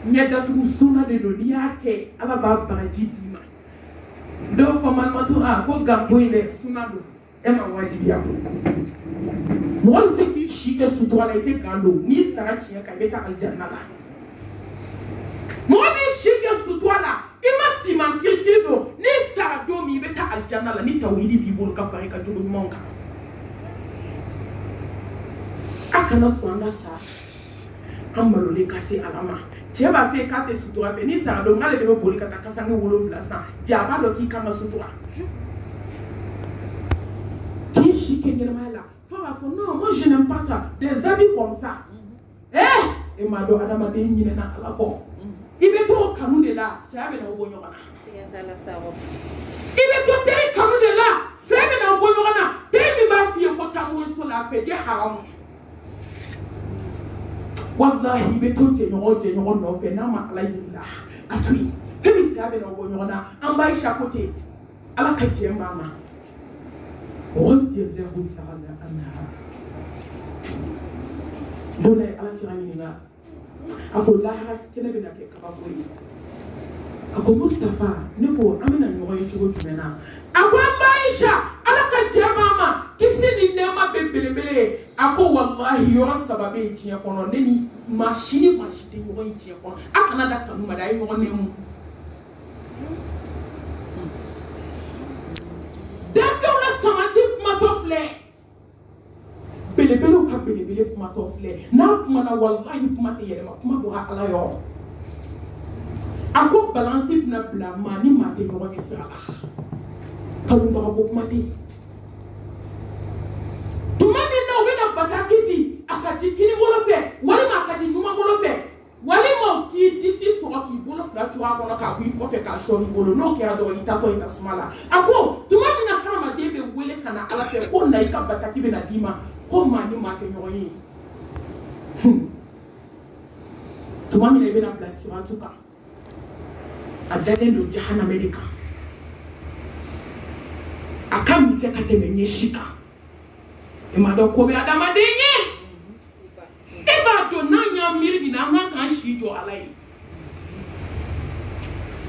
nyada tu sona de do yake ala ba baraji dima do fo man matu ko gambo ile suna do e ma wajibi ya ko mo se ki shike sutoala ite kando ni sara chi ka beta aljanna la mo ni shike sutoala ima siman kirkido ni sara do mi beta aljanna la ni tawhidi bi bol ka fare ka jogo monka akana so anga sa amalo le kasi alama cheba fe kate sutura fe ni sara do ngale de bol ka takasanga wolo vlasa jaba do ki kama sutura qui chique ni mala faut non moi je n'aime pas ça des habits comme ça et ma do adama de ni na ala ko ibe to kanu de la ça be na wo nyoma ibe to tere kanu de la ça be na wo nyoma te mi ba fi ko tamu so la fe je haram wallahi ibe to je nyo no fe na ma ala yilla atui te mi ça be na wo nyoma an ba isha kote ala ka je mama رضي الله تعالى عنها دون على كرامنا أقول لها كنا بنا كبابوي أقول مصطفى نبو أمنا نوعي تقول جمنا أقول بايشة على كجماما كسيني نما ببلبلي أقول والله يرى سببي تيا كونو نني ماشيني ماشيني نوعي تيا كونو أكنا دكتور مداي نوعي نمو D'accord, la samati kumatofle. Belebele ka belebele kumatofle. Na kumana wallahi kumate yelema kumabura ala yo. Ako balance na bla mani mate no wa kisala. Kalu ba ko kumate. Tumani na wena batakiti akati kini bolo fe. Wali makati numa bolo fe. Wali mo ki disi so ki bolo fra tuwa kono ka ku ko fe ka shoni bolo no ke ado itato itasumala. Ako tumani na kama debe wele kana ala fe ko na ikabata kibe na dima ko mani mate nyoyi. Tumani na ibe na place watuka. Adale do jahana medika. Akami se kateme nyeshika. Emado ko be adama denye. Eba do nanya miri na nga shi jo alai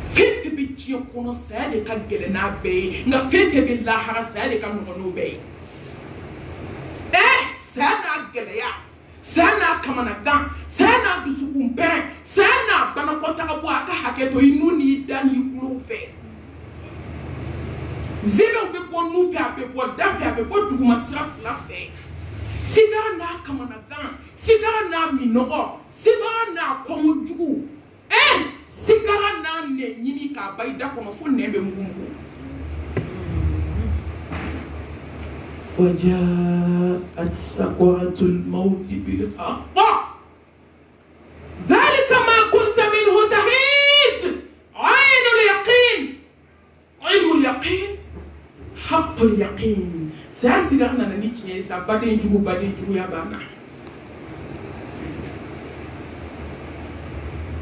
fete bi ci kono sa de ka gele na be nga fete bi la hara sa de ka no be sa na gele ya sa na kamana gan sa na dusu kumpe sa na bana kota ka bo aka haketo inu ni dani kulu fe zelo be ko nu fe abe bo da fe abe bo duguma sra fla fe Siga na kamana gan, siga na minogo, siga na komujugu. Siga na ne nyini ka baida kono fo nembe mugungu. وجاءت سكرة الموت بالحق ذلك ما كنت منه تحيد عين اليقين علم اليقين حق اليقين سأسير أنا نيجي يسا بعدين جوو يا بانا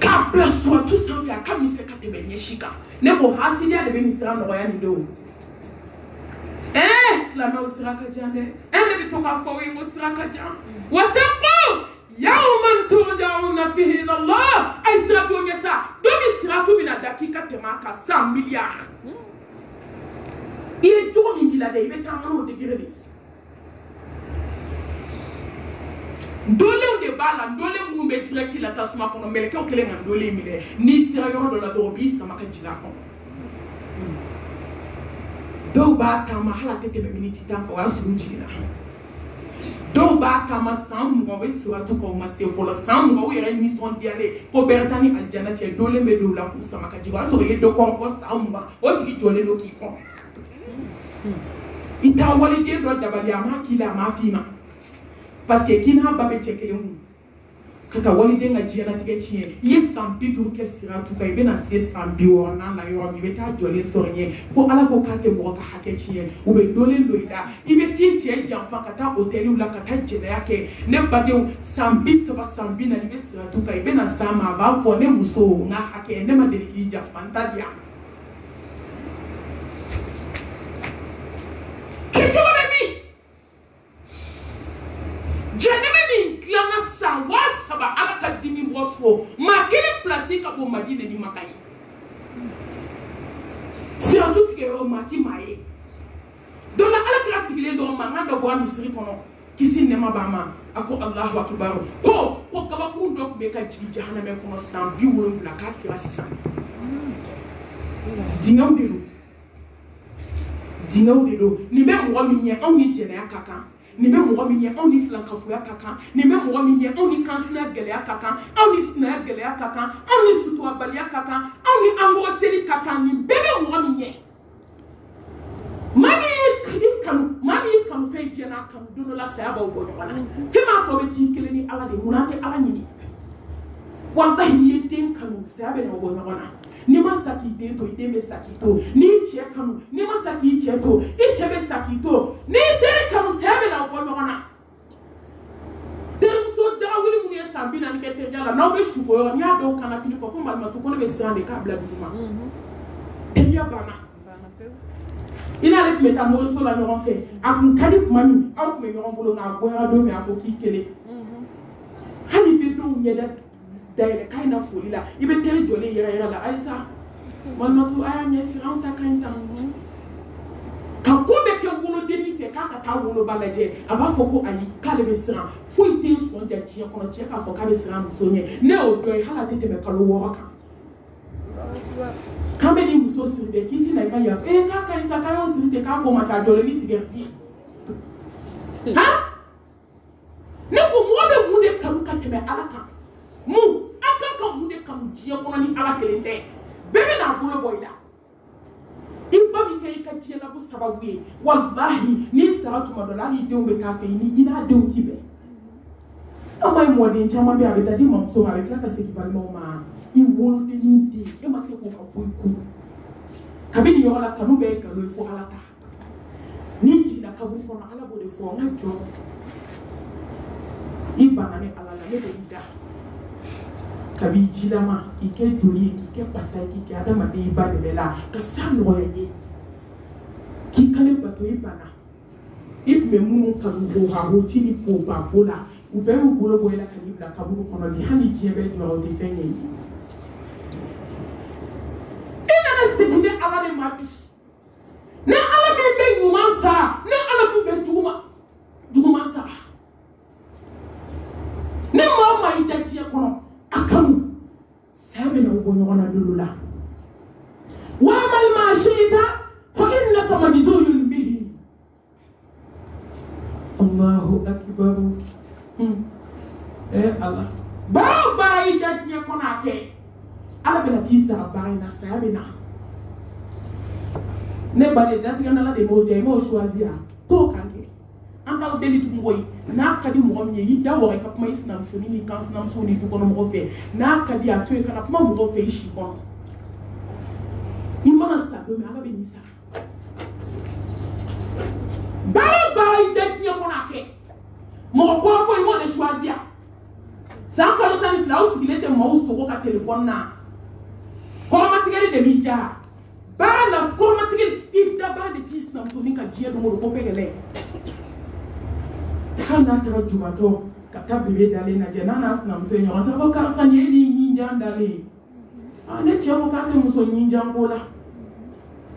كابلا سوا تو سانفيا كم يسكت تبني شيكا نبو حاسيني على بني سران نغيان دو سلامة وسراكا جانة أنا بتوقع فوي وسراكا جان وتقوا يوما ترجعون فيه إلى الله أي سرادو نسا دومي سراتو من دقيقة تماكا 100 مليار إيه جوني ميلا دي بتامنو دقيقة dole de bala dole mu be direct la tasma kono meleke o kele ngam dole mi de ni sira yo do la do bi sama ka jiga ko do ba ta ma hala tete be miniti tan ko asu jina do ba ta ma sam mo be suwa to ko ma se folo sam mo yere ni son diale ko bertani aljana te dole be do la ko sama ka jiga so ye do ko sam ba o digi jole do ki ko ita wali de do dabali ama kila ma fima parce que kina babe chekele hu kata waliden ka diɲɛlatigɛ tiɲɛ i ye san 50 kɛ siratu kan i bɛna se san 60 na yɔrɔ min i bɛ taa jɔlen sɔrɔ ɲɛ ko ala ko k'a tɛ mɔgɔ ka hakɛ tiɲɛ u bɛ dolen don i la i bɛ t'i cɛ janfa ka taa hôteliw la ka taa jɛnɛya kɛ ne badenw san 30 san 40 i bɛ siratu kan i bɛna s'a ma a b'a fɔ ne muso n ka hakɛ ne ma deli k'i janfa n ta di yan kɛcogo bɛ min jɛnɛmɛ min dilanna san 3,000 ala ka dimi bɔ so maa kelen pilasi ka bɔ madina ni maka ye siratu tigɛ yɔrɔ maa ti maa ye dɔw la ala kira sigilen dɔrɔn mankan dɔ bɔra misiri kɔnɔ kisi nɛma b'a ma a ko alahu akibar ko kabakuru dɔ tun bɛ ka jigin jahanamɛ kɔnɔ san 70 k'a sera sisan dingɛw de don dingɛw de don nin bɛ mɔgɔ min ɲɛ anw ni jɛnɛya ka kan nin bɛ mɔgɔ min ɲɛ anw ni filankafoya ka kan nin bɛ mɔgɔ min ɲɛ anw ni kansinaya gɛlɛya ka kan anw ni sinaya gɛlɛya ka kan anw ni suturabaliya ka kan anw ni angɔrɔseli ka kan nin bɛɛ bɛ mɔgɔ min ɲɛ maa min y'i kanu fɛn diɲɛ n'a kanu don dɔ la saya b'aw bɔ ɲɔgɔn na fɛn maa tɔ bɛ t'i kelen ni ala de mun an tɛ ala ɲini walahi n'i ye den kanu saya bɛ n'aw bɔ ɲɔgɔn na n'i ma sa k'i den to i den bɛ sa k'i to n'i cɛ kanu n'i ma sa k'i cɛ to i cɛ bɛ sa k'i to n'i den kanu saya bɛ n'aw bɔ ɲɔgɔn na denmuso dagawuli minnu ye san 40 kɛ teriya la n'aw bɛ suko yɔrɔ n'i y'a dɔw kana fili fɔ ko malimatu ko ne bɛ siran de k'a bila dugu ma teriya banna i n'ale tun bɛ taa moriso la ɲɔgɔn fɛ a kun ka di tuma min aw tun bɛ ɲɔgɔn bolo nka a bɔra don min a ko k'i kelen hali i bɛ dɔw ɲɛda dayɛlɛ k'a na foli la i bɛ teri jɔlen yɛrɛ la ayisa malimatu a y'a ɲɛsira anw ta ka ɲi tan ka ko bɛ kɛ wolodennin fɛ k'a ka taa woloba lajɛ a b'a fɔ ko ayi k'ale bɛ siran foyi tɛ sɔn ja diɲɛ kɔnɔ cɛ k'a fɔ k'a bɛ siran muso ɲɛ ne y'o dɔn ye hali a tɛ tɛmɛ kalo 6 kan k'an bɛ ni muso siri dɛ k'i tɛna i ka yafa k'a ka ɲi sa k'a y'o siri ten k'a ko ma taa jɔlen ni sigɛriti ye ne ko mɔgɔ bɛ mun de kanu ka tɛmɛ ala kan mun an kan ka mun de kanu diɲɛ kɔnɔ ni ala kelen tɛ bɛɛ bɛ n'a bolo bɔ i la i ba min kɛ i ka diɲɛ labɔ sababu ye walahi n'i sara tuma dɔ la hali denw bɛ k'a fɛ i n'a denw ti bɛn an ma ye mɔden caman bɛ yen a bɛ taa di mamuso ma a bɛ tila ka segin balimaw ma i wolodennin den e ma se k'o ka foyi kun kabini yɔrɔ la kanu bɛɛ ye nkalon ye fo ala ta n'i jiginna kaburu kɔnɔ ala b'o de fɔ n ka jɔ i banna ni ala la ne bɛ i da kabi jilama k'i kɛ joli ye k'i kɛ pasa ye k'i kɛ adamaden i ba de bɛ la ka sa nɔgɔya ye k'i kale bato i banna i tun bɛ minnu kanu o haroji ni po ba ko la u bɛɛ y'u bolo bɔ i la ka n'i bila kaburu kɔnɔ bi hali diɲɛ bɛɛ jɔ o tɛ fɛn ye i nana segin ni ala de ma bi ni ala min bɛ ɲuman sara ni ala min bɛ juguman sara ni maa o maa y'i ja diɲɛ kɔnɔ a kanu saya bɛ na o bɔ ɲɔgɔn na don dɔ la wa amal ma shi'ta fa innaka majziyun bihi Allahu akbar ala baara o baara y'i ja diɲɛ kɔnɔ a kɛ ala bɛna t'i sara baara in na saya bɛ na ne ba de datigɛnala de b'o jɛ i b'o choisir t'o kan kɛ an t'aw deli tugun koyi n'a ka di mɔgɔ min ye i da waga i ka kuma i sinamuso ni kan sinamuso ni dukɔnɔ mɔgɔ fɛ n'a ka di a to yen kana kuma mɔgɔ fɛ i si kɔnɔ i mana sa don min ala bɛ n'i sara baara o baara i da diɲɛ kɔnɔ a kɛ mɔgɔ kɔrɔ fɔ i b'o de choisir san kalo 12 aw sigilen tɛ maaw sogo ka telefɔni na kɔrɔmatigɛli de b'i ja baara la kɔrɔmatigɛli i da baara de t'i sinamuso ni ka diɲɛ don o don ko bɛɛ gɛlɛn hali n'a taara jubatɔ ka taa bebe dalen lajɛ n'a n'a sinamuso ye ɲɔgɔn sɔrɔ ko karisa nin ye nin ɲinjan dalen ye ne cɛ ko k'a tɛ muso ɲinjan ko la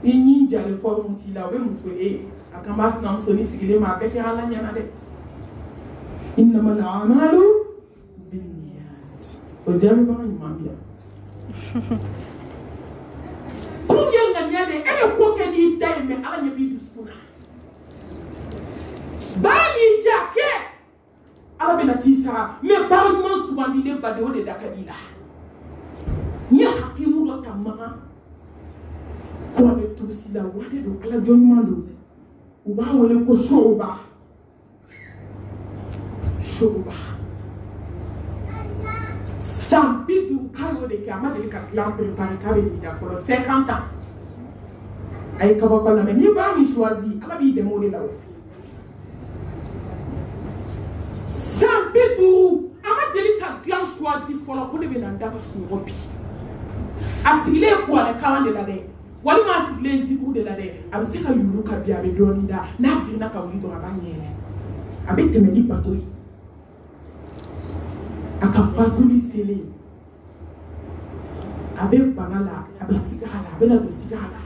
ni ɲin jalen fɔ mun t'i la o bɛ muso ye a kan b'a sinamuso ni sigilen ma a bɛɛ kɛ ala ɲɛna dɛ innamal a'malu binniyat o jaabi baga ɲuman bi yan ko ye ŋaniya de e bɛ ko kɛ n'i da ye mɛ ala ɲɛ b'i dusukun na baara min ja kɛ ala bɛna t'i sara mɛ baara ɲuman sugandi ne baden o de da ka di la n ye hakimu dɔ ta makan kuranɛ turusi la wa de don ala jɔn ɲuman don u b'a wele ko soba San bidu kayo de kama de ka plan préparer ka be dia for 50 ans. Ay ka ba ko la mais ni ba mi choisi ala bi de modé là. San bidu ama de ka plan choisi for la ko de be na ndaka su robi. Asigile ko ala ka de la de. Wali ma asigile ziku de la de. Abi se ka yuru ka bia be doni da na dina ka wuli do abanye. Abi temeli patoi. Akafazuli sele abe banala abe sigala abe na sigala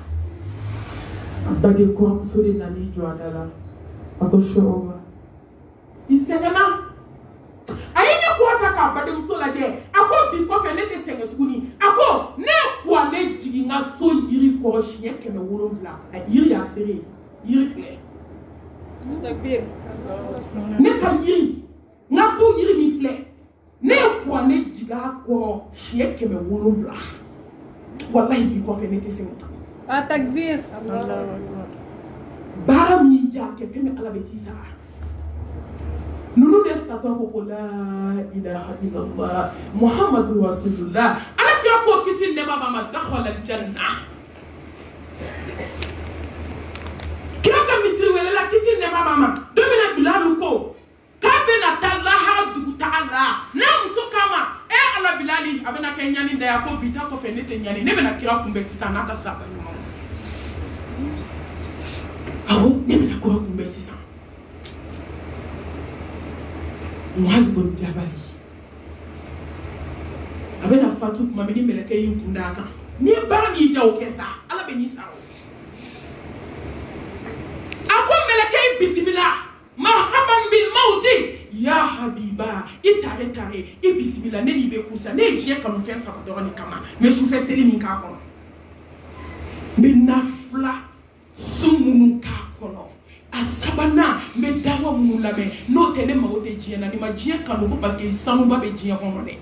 abage ko sore na ni joadala akoshowa isegana ayenya ko ataka bade musola je ako bi ko fe ne te sege tukuni ako ne ko ne jigi na so yiri ko shie keme wolonvla yiri ya sere yiri fle Takbir. ne ka yiri na to yiri mi fle ne kwa ne jiga ko shie keme wolonvla wallahi bi ko fe ne te sege tukuni Takbir. bara mi ja ke feme ala betisa nunu de sato ko la ilaha illallah muhammadu rasulullah ala ti ko kisi ne baba ma dakhala al janna kila ka misiri wele la kisi ne baba ma domina bilalu ko ka be na talaha dugu taala na muso kama ala bilali abena kenyani da ko bita ko fe ne te nyani ne be na kira kumbe sita na ka sa awo ne be na ko kumbe sita Muaz bin Jabali abena fatu kuma mini meleke yin kunda kan ni ba mi jawo kesa ala be ni sawo akon meleke bismillah marhaban bil mauti ya habiba itare tare e bismillah ne ni be kusa ne je kanu fen sa do ni kama me shu fe seli min ka kono me nafla sumunu ka kono asabana me dawa munu lame no tene ma wote je na ni ma je kanu ko parce que sanu ba be je kono ne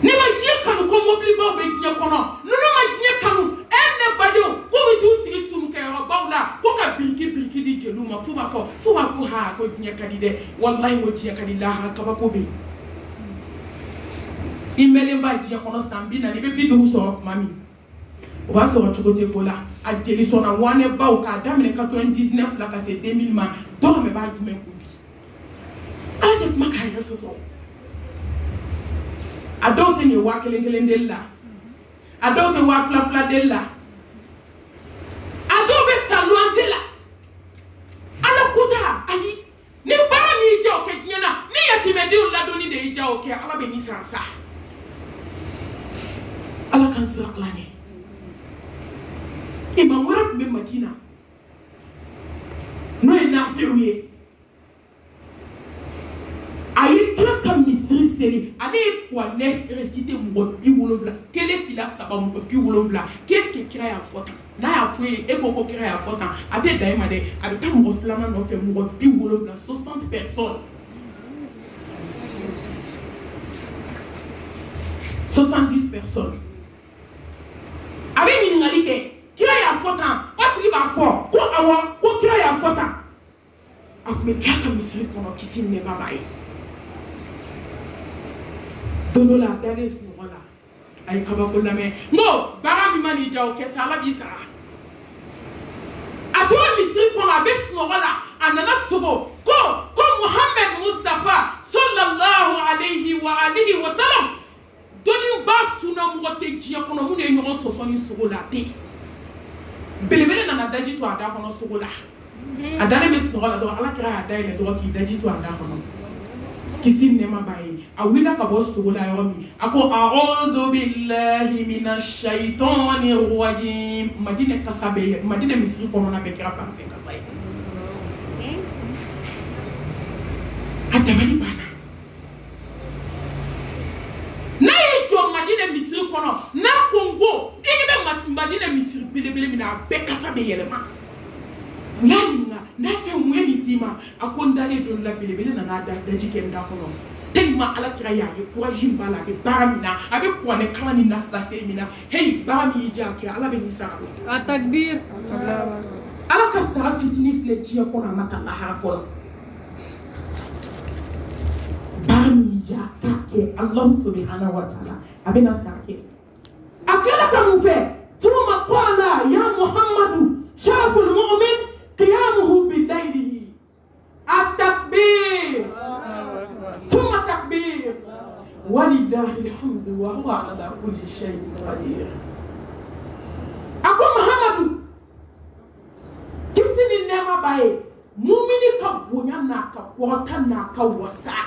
ni ma je kanu ko mobili ba be je kono no ma je kanu enne badio ko be tu sigi sum ke ro bawla ko ka bilki di jelu ma fu ha ko je kadi de wallahi wo je kadi la ha ka ba ko be imele ba je kono sambi na ni be bi do so mami o ba so to te bola a jeli so na wane ba o ka damine 99 la ka se 2000 ma do me ba jume ko bi ala de maka ya so adonke ni wa kelen della adonke wa fla della adobe salwanze la ala kuta ayi ni bara ni ja o ke nyana ni yatimedi o la doni de ja o ke ala be ni sansa ala kan sira ala ne imam wara be Madina no e na feruye ayi kila ka misiri seri ale kwa ne réciter mo bi wolonvla kele fila saba mo bi wolonvla qu'est-ce que kira ya fota na ya fuye e ko kira ya fota ate daima de abita mo flama no fe mo bi wolonvla 60 personnes 70 personnes avec une ngalike kira ya fota otri ba fo ko awa ko kira ya fota akme kaka misiri kono kisi ne baba yi dono la dalis no wala ay kaba ko lame no bara mi mani jaw ke sala bi sara ato misiri kono abes no wala anana sobo ko Muhammad Mustafa sallallahu alayhi wa sallam doni ba suna mo te ji kono mu ne nyo so so ni sobo la te belebele na daji to ada kono sobo la adane mes no wala do ala kira ada ile do ki daji to ada kono kisi nema bayi awila ka bo sobo la yomi ako a'udhu billahi minash shaitanir rajim madina kasabe madina misri kono na be kira pa fe kasai atamani bana na yejo madina misri kono na Congo ini be madina misri belebele mina be kasabe yelema na fe mweni sima akondale don la belebele na da jiken da kono tellement ala kira ya ye courage mbala be baramina abe ko ne kala na place mina hey barami ja ke ala be ni sara Takbir. ala ka sara titini fleji ko na mata la ha fo barami y'a k'a kɛ Alahu subhanahu wa ta'ala a bɛna sa kɛ a tilala ka mun fɛ ثم قال يا محمد شرف المؤمن قيامه بالليل التكبير ثم تكبير ولله الحمد وهو على كل شيء قدير أقول محمد كيف ننام باي مؤمن كبونا ناكا وكا ناكا وسا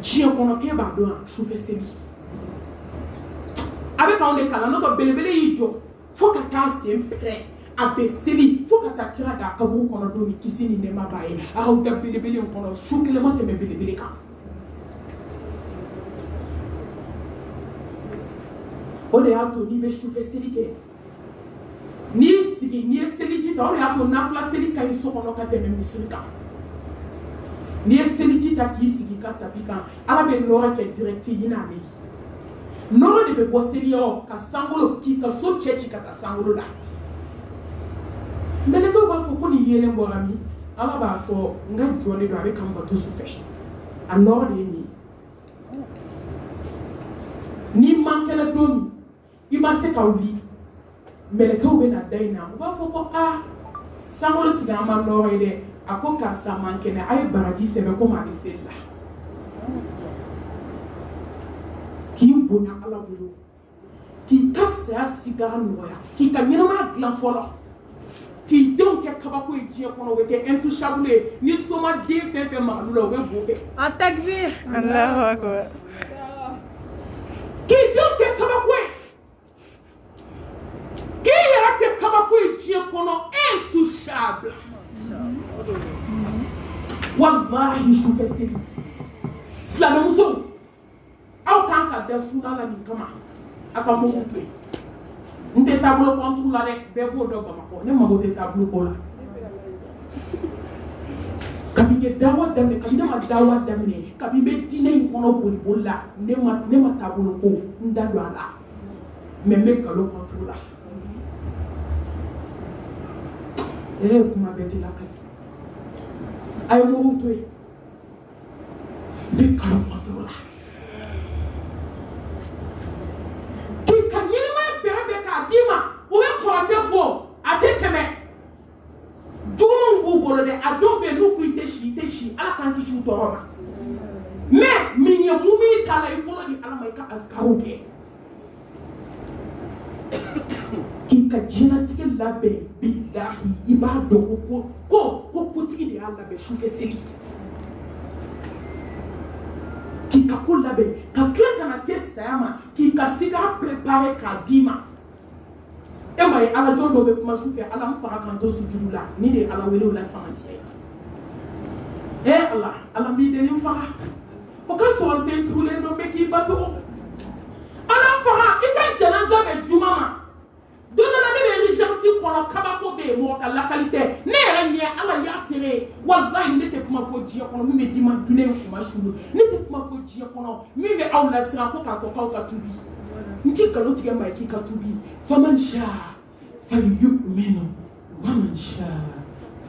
جيو كونو كي بادو شوفي سيبي أبي كاون دي كالا نوكو بلي بلي يجو فوكا كاسي مبري أبي سيبي فوكا تاكيرا دا كبو كونو دومي كيسي ننام باي أهو دا بلي بلي كونو شوكي لما تمي بلي بلي كا o de y'a to n'i bɛ sufɛ seli kɛ n'i sigi n'i ye seliji ta o de y'a to nafila seli ka ɲi so kɔnɔ ka tɛmɛ misiri kan n'i ye seliji ta k'i sigi ka tapi kan ala bɛ nɔrɔ kɛ direct i n'a ye nɔrɔ de bɛ bɔ seli yɔrɔ ka sankolo k'i ka so cɛ ci ka taa sankolo la mɛlɛkɛw b'a fɔ ko nin yelen bɔra min ala b'a fɔ n ka jɔlen don a bɛ ka n bato sufɛ a nɔrɔ de ye nin ye n'i man kɛnɛ don min i ma se ka wuli mɛlɛkɛw bɛ na da in na u b'a fɔ ko sankolo tigɛ an ma nɔrɔ ye dɛ a ko karisa man kɛnɛ a ye baraji sɛbɛn komi a bɛ seli la k'i bonya ala bolo k'i ka saya sigara nɔgɔya k'i ka ɲɛnamaya dilan fɔlɔ k'i denw kɛ kabako ye diɲɛ kɔnɔ o bɛ kɛ intouchable ye ni soma den fɛn fɛn magalu la o bɛ bo kɛ التكبير Allahu akbar. k'i denw kɛ kabako ye k'i yɛrɛ kɛ kabako ye diɲɛ kɔnɔ intouchable wallahi sufɛ seli silamɛmusow aw kan ka da suna la nin kama a ka mɔgɔw to yen n tɛ taabolo kɔntugu la dɛ bɛɛ b'o dɔn bamakɔ ne mago tɛ taabolo ko la kabi n ye dawa daminɛ kabi ne ma dawa daminɛ kabi n bɛ diinɛ in kɔnɔ boliboli la ne ma taabolo ko n da don a la mɛ n bɛ nkalon kɔntugu la kuma bɛɛ de la ka a ye mɔgɔw to yen n bɛ nkalon kɔntugu la k'i ka ɲɛnɛmaya bɛrɛ bɛɛ k'a d'i ma o bɛ kɔrɔtɛ bɔ a tɛ tɛmɛ jugumanw b'u bolo dɛ a dɔw bɛ yen n'u ko i tɛ si ala k'an kisi u tɔɔrɔ ma mɛ min ye mumini t'a la i bolo di ala ma i ka azikaru kɛ k'i ka diɲɛlatigɛ labɛn bilahi i b'a dɔn ko kotigi de y'a labɛn sufɛ seli k'i ka ko labɛn ka tila ka na se saya ma k'i ka sigara préparé k'a d'i ma e ma ye ala jɔn dɔw bɛ kuma su fɛ ala n faga kan to sujudu la ni de ye ala wele o la samantiya ye ala b'i deli n faga o ka sɔrɔ n tɛ turulen dɔ bɛ k'i bato ala n faga i ka janaza bɛ juma ma don dɔ la ne bɛ urgence kɔnɔ kabako bɛ yen mɔgɔ ka lakali tɛ ne yɛrɛ ɲɛ ala y'a sere walahi ne tɛ kuma fɔ diɲɛ kɔnɔ min bɛ d'i ma dunɛ in kuma sulu ne tɛ kuma fɔ diɲɛ kɔnɔ min bɛ aw lasiran ko k'a fɔ k'aw ka tubi n ti nkalon tigɛ maa ye k'i ka tubi faman shaa falyu'min waman shaa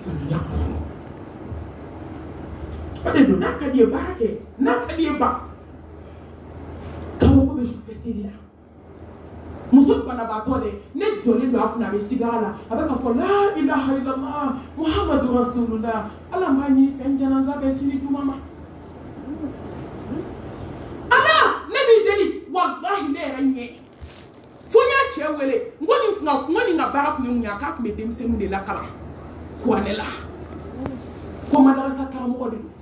falyakfur o de don n'a ka di ye baara kɛ n'a ka di ye ban kabako bɛ sufɛ seli la muso banabaatɔ dɛ ne jɔlen don a kunna a bɛ sigara la a bɛ ka fɔ la ilaha illallah muhammadu rasulullah ala m'a ɲini fɛn janaza bɛ sini juma ma ala ne b'i deli wallahi ne yɛrɛ ɲɛ fo n y'a cɛ wele n ko nin ka baara tun ye mun ye a k'a tun bɛ denmisɛnninw de lakalan kuranɛ la ko madarasa karamɔgɔ de don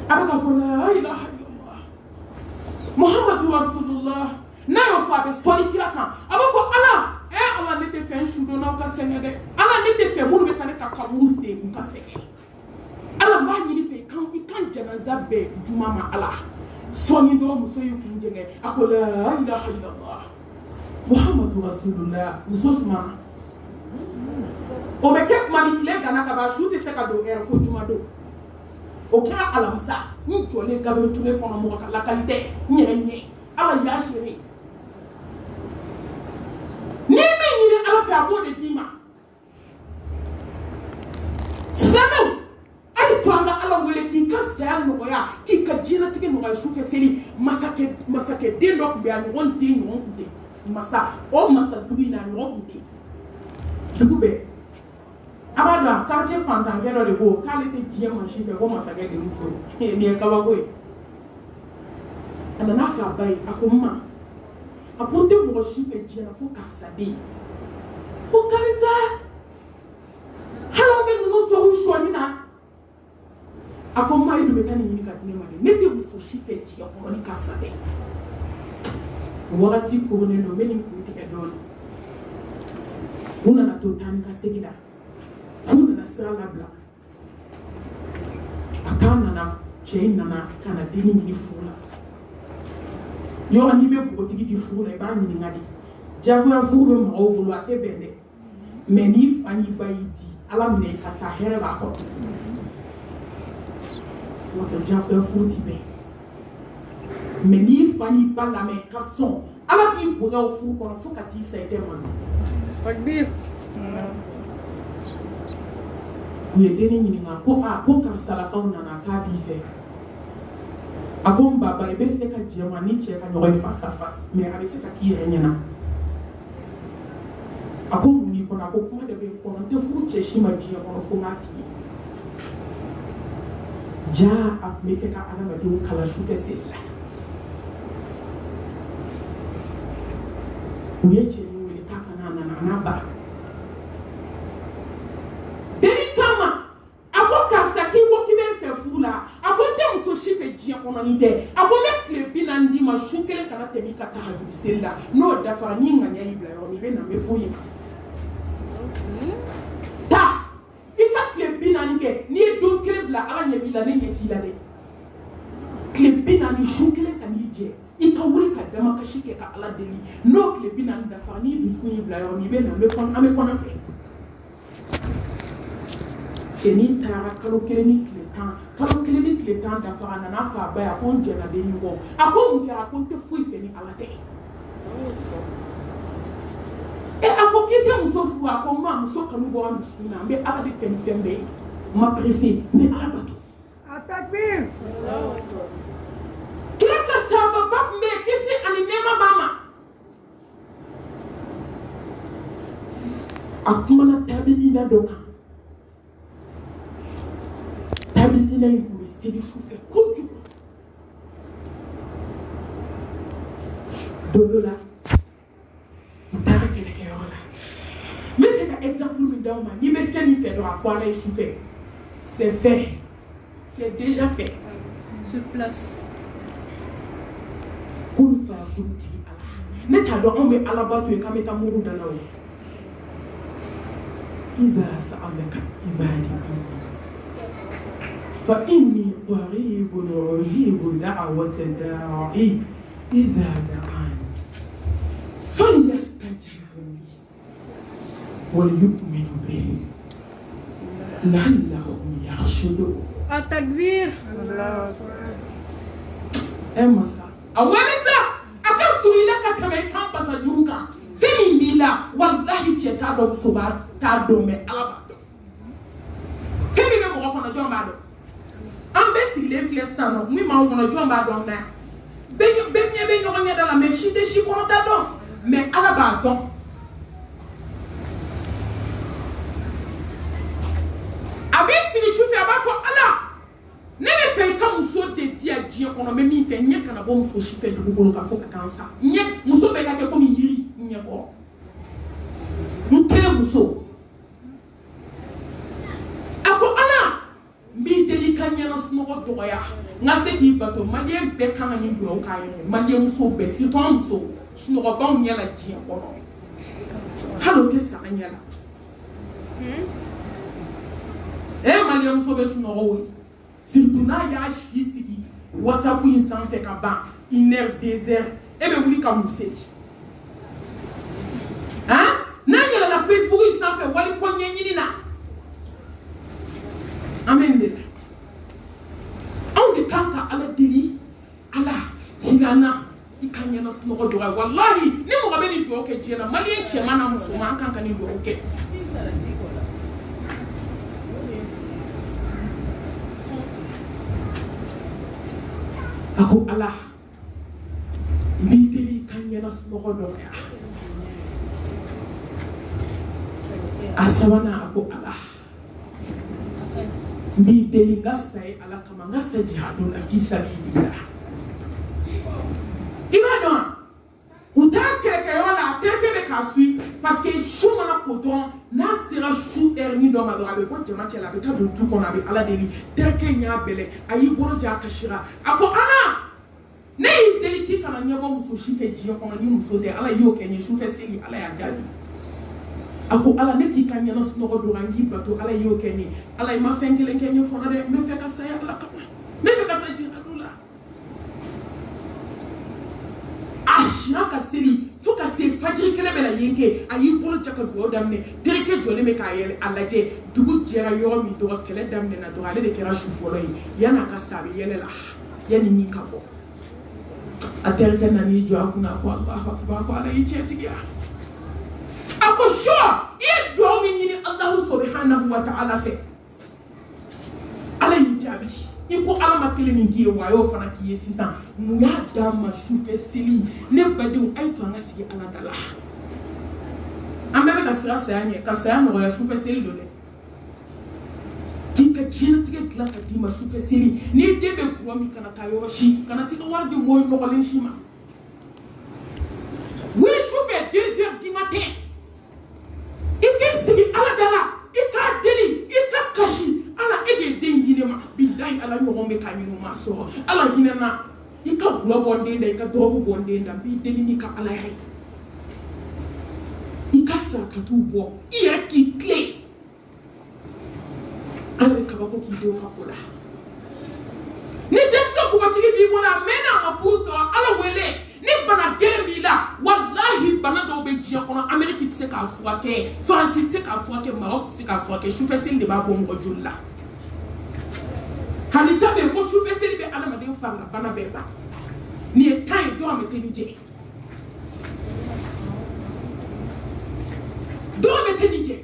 a bɛ ka fɔ la ilaha illallah muhammadu rasulullah n'a y'o fɔ a bɛ sɔli kira kan a b'a fɔ ala ala ne tɛ fɛn su don n'aw ka sɛgɛn dɛ ala ne tɛ fɛ minnu bɛ taa ne ka kaburu sen u ka sɛgɛn ala b'a ɲini fɛ i kan janaza bɛɛ juma ma ala sɔɔni dɔrɔn muso y'i kun jɛngɛ a ko la ilaha illallah muhammadu rasulullah muso sumana o bɛ kɛ kuma ni tile gana ka ban su tɛ se ka don hɛrɛ fo juma don o kɛra alamisa n jɔlen Gabriel Touré kɔnɔ mɔgɔ ka lakali tɛ n yɛrɛ ɲɛ ala y'a seere n'i bɛ ɲini ala fɛ a b'o de d'i ma silamɛw hali to an ka ala wele k'i ka saya nɔgɔya ma chouke seli masake den dok be an ron den ron kude masa o masa tubi na ron kude dugube abada quartier fantan kero de go kale te die ma chife ko masake de muso mi e kawa go ana na fa bai akoma aponte mo chife die na fo kasa de fo kasa hala me no so shoni na akoma idu metani nyini ka tine made nete mo fo chife die ko ni kasa de wakati ko ne no meni ko te edon una na to tan ka segida kuna na sala bla akana na chain na kana dini ni fula yo ani be ko tigi di fula e ba ni ngadi jabu na fulu ma o bulu ate bende meni fani bayidi ala mine kata here ba ko wato jabu futi be meni fani banga me kason ala ki boga o fu ko fo kati sa ete man Takbir. ye deni ni nga ko ka sala ka na ka bi fe akon baba e be se ka jema ni che ka nyoy face à face mais avec se ka ki renyana akon ni ko na ko kuma de be ko te fu che shi ma ji ko fo ma fi ja ap me fe ka ala ma do kala shu te sella uye che ni ta kana na ba onanite akome klebina ndima shukele kana temika ta hajusella no dafa ninga nya ibla yoni be na mefuyi ta ika klebina nike ni don klebla ala nya bila ne yeti la de klebina ni shukele kanije ika wuri ka dama kashike ka ala deli no klebina dafa ni bisku ibla yoni be na me kon ame kon pe ni tara kalo keleni kletan da fara na fa ba ya kon jena de ngo akon ngi akon te fu ife ni alate e akokite musofu akon ma muso kanu bo an suna be ala de tembe ma pressé mais ala bato Takbir. kila ka saba bab me kisi ani nema mama akuma na tabi ina doka il a eu une série souffert comme du coup. Donc là, on t'a arrêté les cœurs là. Mais c'est un exemple nous donne, ni me fait ni fait dans la foi là, c'est fait. C'est déjà fait. Sur place. Qu'on fait un petit Allah. Mais t'as droit, on met à la bas, tu es comme étant mouru dans la rue. Isa sa'alaka ibadi. فإني قريب أجيب دعوة الداعي إذا دعاني فليستجيبوا لي وليؤمنوا به لعلهم يرشدون. التكبير. الله أما سا أولسا أكسر لك كما يكمل سجونك فين بلا والله تيتادو سوبا تادو مي ألابا فين بلا مغفنا جون بعدو ambe sigile fle sano mi ma ngono jomba don na be nyogo nya dala me shite shi ko ta don me ala ba don abi sini shufi aba fo ala ne me fe ka muso de dia jie kono me mi fe nya kana bo muso shi fe du ko ka fo ka kansa nye muso be ka ke ko mi yiri nye ko nkele muso ako ala mi delika nyana snogo doya nga seti bato malien be kanga ni do ka ye malien muso be si to muso snogo ba nyala ji ko no halo ke sa nyala malien muso be snogo we surtout na ya shi sigi whatsapp insan fe ka ba iner désert e be wuli ka museli hein na nyala na Facebook insan fe wali ko nyenyini na amen de on de kanka ala dili ala hinana ikanya na snogo do wallahi ni mo gabe ni do ke jena malien chema na musulman kanka ni do ke Ako Allah mbiteli kanyana sumogo doya asawana ako Allah mbiteli ngasai ala kama ngasa jihadu la fisabilillah ibadon utakeke yola tekebe kasui parce que chou mana koton na sera chou erni do ma do abe ko tema chela be ta do tout qu'on avait ala deli teke nya bele ayi boro ja kashira ako ana ne deli ki kana nyabo muso shife jiyo ko ni muso de ala yo kenye shufe seli ala ya jabi ako ala ne ki kanya na suno do rangi bato ala yo kenye ala ma fengele kenye fona de me fe ka saya ala kama me fe ka sa jihadula ashaka seli fuka se fajiri kele bela yenke ayi bolo chaka do damne tereke jole me ka yele alaje dugu jera yo mi do kele damne na do ale de kera shufolo yi yana ka sabi yele la yani ni ka fo atereke na ni jo akuna ko Allah akbar ko ala yi chetigia ako sure e do mi ni Allah subhanahu wa ta'ala fe ala yi jabi iko ala makele min giye wayo fana kiye sisan mu ya dama shufe seli ne badu ay to ngasi ala dala ambe ka sira sayanye ka sayanye ya shufe seli dole tika china tika kla ka dima shufe seli ni debe kuwa mi kana tayo shi kana tika warde moy to ko len shima we shufe 2h du matin ike sigi ala dala ika deli ika kashi ala ede dengine ma billahi ala nyogombe kanyino ma so ala hinana ika gula bonde nda ika dobu bonde nda bi deli ni ka ala yayi ika sa ka tubo iya ki kle ala ka bako ki do ka kola ni denso ko batigi bi bola mena mafuso ala wele ni bana gembi la wallahi bana do be jiya kono Amerique tse ka fuake France tse ka fuake Maroc tse ka fuake shufe sel de ba bongo julla halisa be ko shufe sel be ala madin fanga bana be ba ni e kai do ameteni je do ameteni je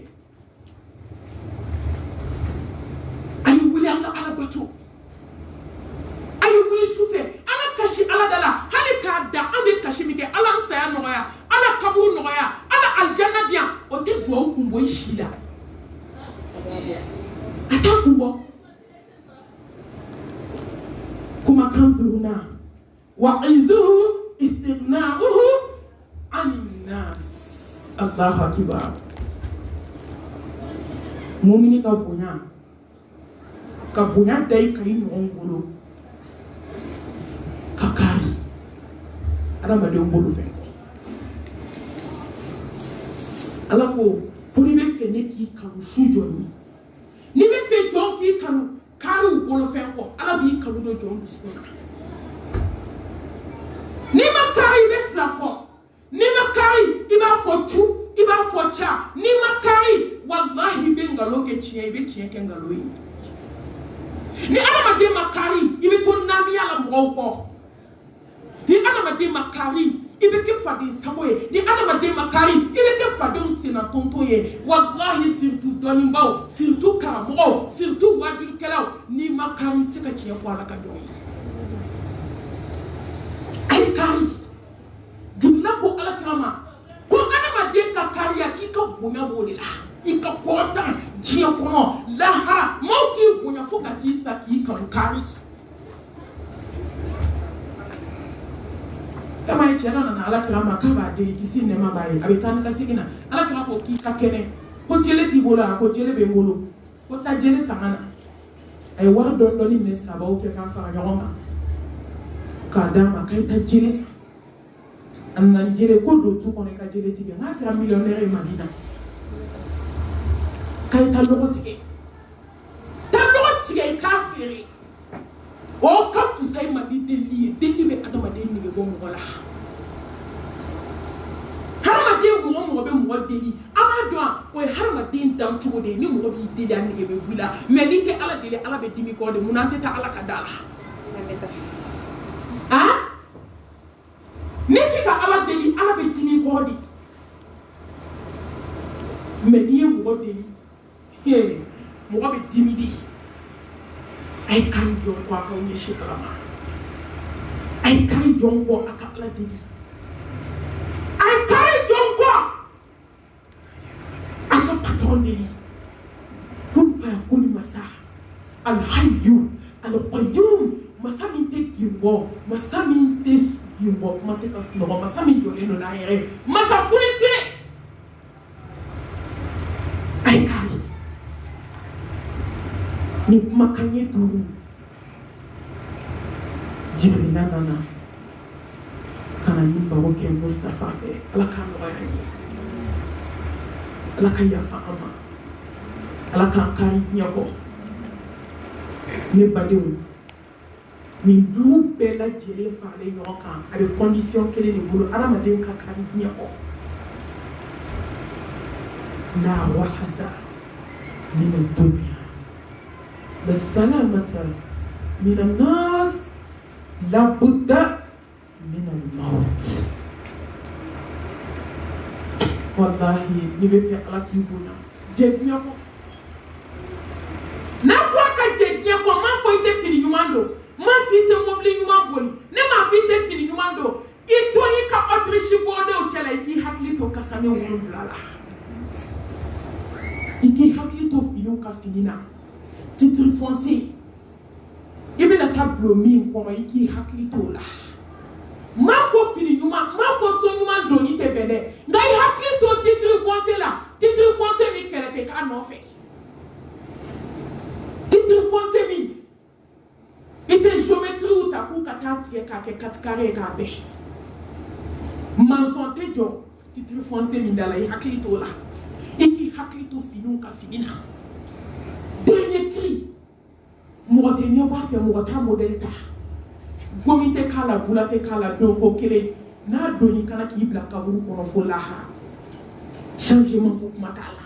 ayi wuli ala bato ayi wuli shufe ala kashi ala dala hali ka da abe kashi mike ala saya noya ala kabu noya ala aljanna dia o te do kumbo ishila atakumbo kuma kanturuna wa izuhu istighna'uhu anin nas Allahu akbar mu'mini ka bunya dai kai ngolo kakari adama de mbolu fe ala ko puri be fe ne ki kanu sujoni ni be fe jon ki kanu karu bolo fe ko ala bi kanu do jon dusuna ni ma kari be flafo ni ma kari iba fo chu iba fo cha ni ma kari wallahi be ngalo ke chie be chie ke ngalo yi ni adama de makari ibe to nami ala moko ni adama de makari ibe ke fadi samoye ni adama de makari ibe ke fadi usina tontoye wallahi surtout doni mbaw surtout karamo surtout wajuru kelaw ni makari tseka chiya fo ala ka joyi ay kari dimna ko ala kama ko adama de ka kariya ki ka bonya bolila ika kota jia kono laha moki bonya foka kisa ki ka kari kama ichana na ala kama kaba de kisi ne mabaye abetana kasigina ala kama ko ki ka kene ko jele ti bola ko jele be bolo ko ta jele samana ay war don doni mesra ba o fe ka fara nyoma ka dama kay ta jele sa amna jele ko do tu kono ka jele ti na kira millionnaire madina kay ta logo tige kafiri o ka tu sai madi deli be adama de ni be mo wala harma de mo be mo deli amado o harma de ndam tugo de ni mo bi deli an ni be bula mais ni te ala deli ala be dimi ko de munante ta ala kadala ah ni te ka ala deli ala be dimi ko de mais ni mo deli mo be dimi di ay kan jo kwa ko ni shikrama ay kari jonko aka ala deli ay kari jonko aka patron deli kun fa yakuni masa al hayyu al qayyum masa min te gimbo masa min te gimbo mate kasno masa min jole no na yere masa fulise ay kari ni makanye duru Jibril nana kana ni bawo ke Mustafa fe ala ka no ya ni ala ka ya fa ama ala ka kari nyako ni badewu ni du bela jele fa le nyoka avec condition kele ni bulu ala ma den ka kari nyako la wahata min ad-dunya bisalamata min an-nas la budda min al-maut wallahi ni be fe ala ki bunya jednya ko na fo ka jednya ko man fo ite fini nyumando man fite mobli nyumamboli ne ma fite fini nyumando ito yi ka autriche bode o tela ki hakli to kasane wulu vlala iki hakli to fini ka finina titre foncier ibe na tableau mi ko iki hakli to la ma fo fini nyuma ma fo so nyuma do ni te bede ngai hakli to titre foncier la titre foncier mi kelete ka no fe titre foncier mi ite géométrie ou ta ku kata tie ka ke 4 carré ka be man son te jo titre foncier mi dala hakli to la iki hakli to fini ka finina dernier cri mote ni ba fe mota model ta gomite kala bulate kala do ko kele na doni kana ki bla ka buru ko fo laha changement pour matala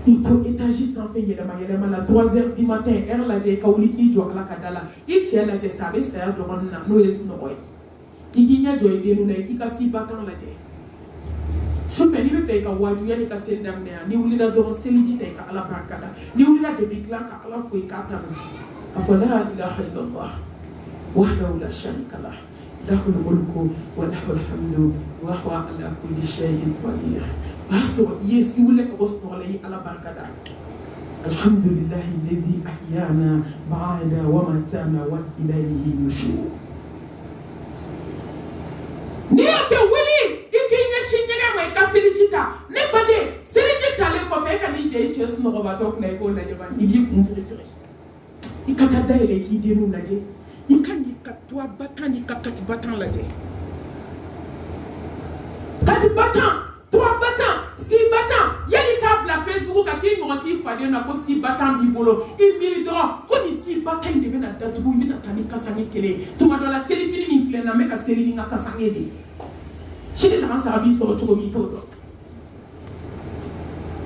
il faut étage sans fait yelema la 3h du matin heure la je ka wuli ki jo ala kadala il tient la je sabe ser do ronna no yes no boy iginya jo ide no na ki ka si batan la je Chauffeur, ni be ka waju yani ka sel damne ni wulida do seliji tay ka ala barakada ni wulida de bigla ka ala foi ka tanu afala ilaha illallah wahdahu la sharika lah lahu al-mulku wa lahu al-hamdu wa huwa ala kulli shay'in qadir baso yes ni wulida ko sto ala ala barakada alhamdulillahi alladhi ahyana ba'da wa matana wa ilayhi nushur ni ake wuli ka selijita ne bade selijita le ko me ka ni je ci su no ba tok na ko la je ban ibi kun fere ikata dai ki de nu la je ikani ka to batani ka kat batan la je kat batan to batan si batan yeli ka bla Facebook ka ki ngoti fa de na ko si batan bi bolo ibi do ko ni si batan de na datu ni na tani kasani kele to ma do la selifini ni fle na me ka selini nga kasani de Chile na service au choco mito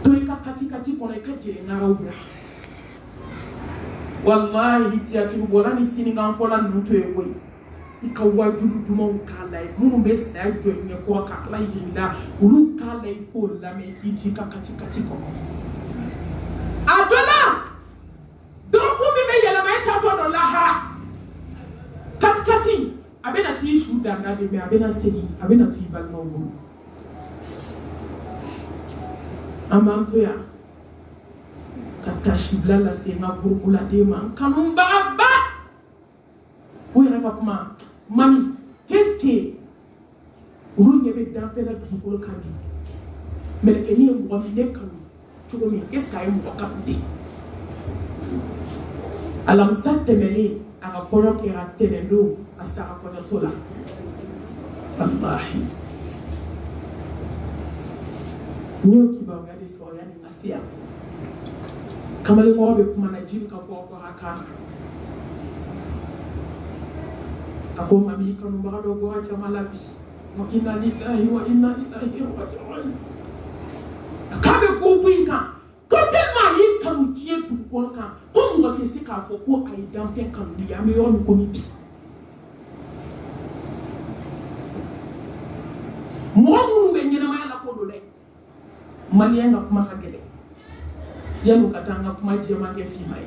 to ika kati kona ika jere ngara ubra wallahi tiati bola ni sininga fola nuto yewe ika wajuru duma ukala munu besi na jo nye ko ka ala yila ulu kala iko la me kiti ka kati kona adola donc mi me yela ma ta to do la ha kati abena tishu danga de me abena seli abena tibal no bu amanto ya katashi blala sema burkula de man kanumba abba oui papa mami qu'est-ce que vous n'avez pas fait la vie pour le cadeau mais le kenny on va venir comme tu vois mais qu'est-ce qu'il y a eu pour capter alors ça te mêler à rapport qui a tenu l'eau à sa rapport sola wallahi nous qui va regarder ce qu'on y a de Nassia kama le ngoro be kuma na jibu ka ko aka ako mami kanu ba do go acha malabi wa inna lillahi wa inna ilaihi raji'un akabe ko pinka ko tellement yi kanu tie tu ko kan ko mo ke se ka fo ko ai dan fe kanu ya me yo ko mi bi mo mu me nyina ma la ko do le mali nga kuma ka gele yanu katanga kuma jema ke fi mai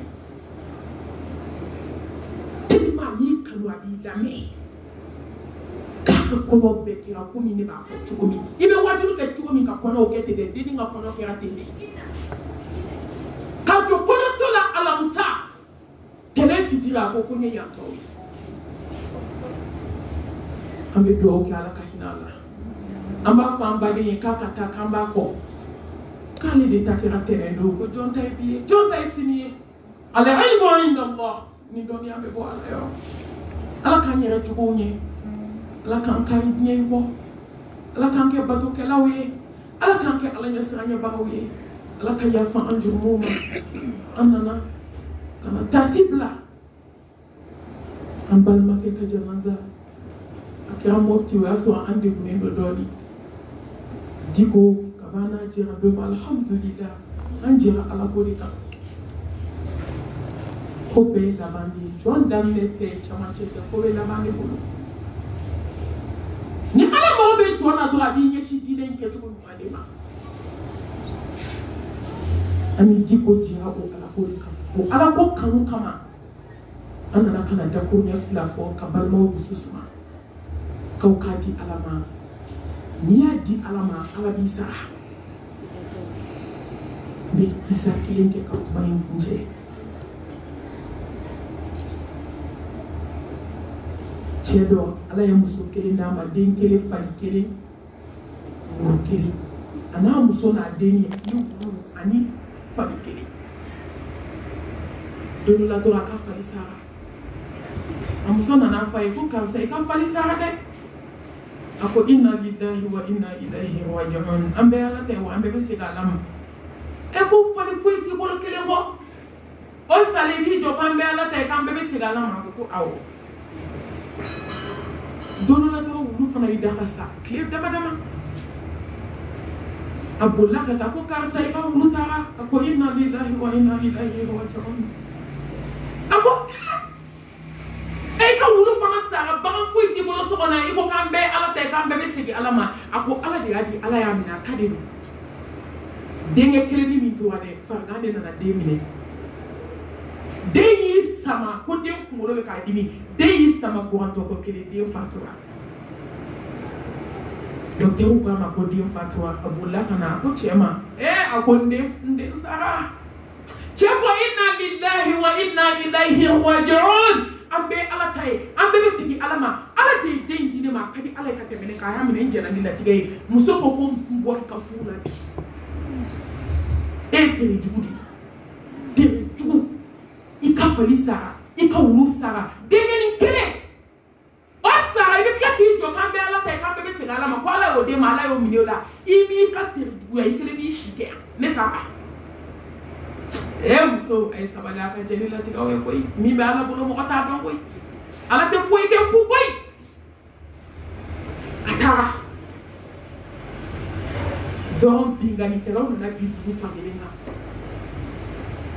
kanu a b'i lamɛn k'a ka kɔɲɔ bɛɛ kɛra komi ne b'a fɔ cogo min i bɛ wajibi kɛ cogo min ka kɔɲɔw kɛ ten dɛ denni ka kɔɲɔ kɛra ten dɛ k'a jɔ kɔɲɔso la alamisa kɛlɛ fitiri a ko ko n ye yan tɔ ye an bɛ dugawu kɛ ala ka hinɛ a la an b'a fɔ an baden ye k'a ka taa k'an b'a kɔ k'ale de ta kɛra tɛnɛn don ko jɔn ta ye bi ye jɔn ta ye sini ye al-ilmu inda Allah ni dɔnniya bɛ bɔ ala yɔrɔ ala k'an yɛrɛ cogow ɲɛ ala k'an kari diɲɛ bɔ ala k'an kɛ batokɛlaw ye ala k'an kɛ ala ɲɛsiranɲɛbagaw ye ala ka yafa an jurumuw ma an nana ka na tasi bila an balimakɛ ka janaza a kɛra mɔpti o y'a sɔrɔ an degunnen dɔ dɔɔnin diko ka ban n'a jɛra don alhamdulillah an jɛra ala ko de kan ko bɛɛ ye laban de ye jɔn daminɛ tɛ camancɛ tɛ ko bɛ laban de bolo ni ala mago bɛ jɔn na dɔrɔn a b'i ɲɛsin diinɛ in kɛcogo ɲuman de ma an bɛ diko jɛra o ala ko de kan o ala ko kanu kama an nana ka na dako ɲɛ fila fɔ ka balimaw dusu suma k'aw k'a di ala ma n'i y'a di ala ma ala b'i sara n bɛ kisa kelen kɛ ka kuma in kuncɛ cɛ dɔ ala ye muso kelen d'a ma den kelen fali kelen woro kelen a n'a muso n'a den ye ni woro ani fali kelen don dɔ la dɔrɔn a ka fali sara a muso nana fɔ a ye ko karisa i ka fali sara dɛ a ko inna lillahi wa inna ilaihi raji'un an bɛ ala ta wa an bɛɛ bɛ segin ala ma ko fali foyi t'i bolo kelen kɔ o salen b'i jɔ k'an bɛ ala ta ye k'an bɛɛ bɛ segin ala ma a ko awɔ don dɔ la dɔrɔn wulu fana y'i da ka sa tile dama dama a bolila ka taa ko karisa i ka wulu taara a ko inna lillahi wa inna ilaihi raji'un a ko ka wulu fana sara bagan foyi t'i bolo so kɔnɔ i ko k'an bɛɛ ala ta ye k'an bɛɛ bɛ segin ala ma a ko ala de y'a di ala y'a minɛ a ta de don denkɛ kelenni min tora dɛ farigan de nana den minɛ den y'i sama ko den kunkolo bɛ k'a dimi den y'i sama kurantɔkɔ kelen den fatura dɔkitɛriw k'a ma ko den fatura a bolila ka na a ko cɛ ma a ko n den sara cɛ ko inna lillahi wa inna ilaihi raji'un an bɛɛ ala ta ye an bɛɛ bɛ segin ala ma ala de ye den di ne ma a ka di ala ye ka tɛmɛ ne kan a y'a minɛ n jɛna ni latigɛ ye muso ko ko n bɔra ka furu la bi e ye tere jugu de ye tere jugu i ka fali sara i ka wulu sara denkɛnin kelen o sara i bɛ tila k'i jɔ k'an bɛ ala ta ye k'an bɛɛ bɛ segin ala ma ko ala y'o den ma ala y'o minɛ o la i b'i ka tere juguya i kelen b'i si kɛ ne t'a la muso a ye sabali a ka jɛni latigɛw ye koyi min bɛ ala bolo mɔgɔ t'a dɔn koyi ala tɛ foyi kɛ fu koyi a taara dɔn bingannikɛlaw nana bi dugu fankelen kan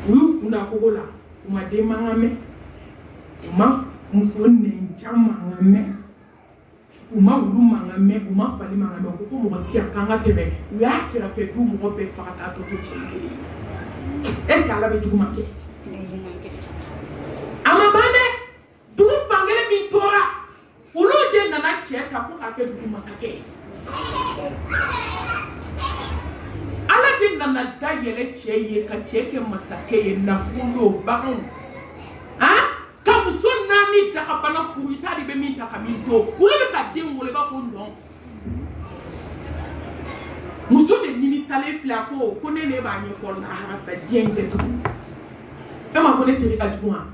u y'u kunda kogo la u ma den mankan mɛn u ma muso nɛnjan mankan mɛn u ma wulu mankan mɛn u ma fali mankan mɛn u ko ko mɔgɔ ti yan k'an ka tɛmɛ u y'a kɛrɛfɛ du mɔgɔ bɛɛ faga taa tɔ to cɛ kelen est-ce que ala bɛ juguman kɛ a ma ban dɛ dugu fankelen min tora olu de nana cɛ ta ko k'a kɛ dugu masakɛ ye ala de nana da yɛlɛ cɛ ye ka cɛ kɛ masakɛ ye nafolo baganw ka muso 4 dagabana furu i t'a de bɛ min ta ka min to olu bɛ ka den wolo i b'a ko nɔn muso de nimisalen filɛ a ko ne b'a ɲɛfɔ lahara sa diɲɛ in tɛ tugun e ma ko ne tere ka jugu wa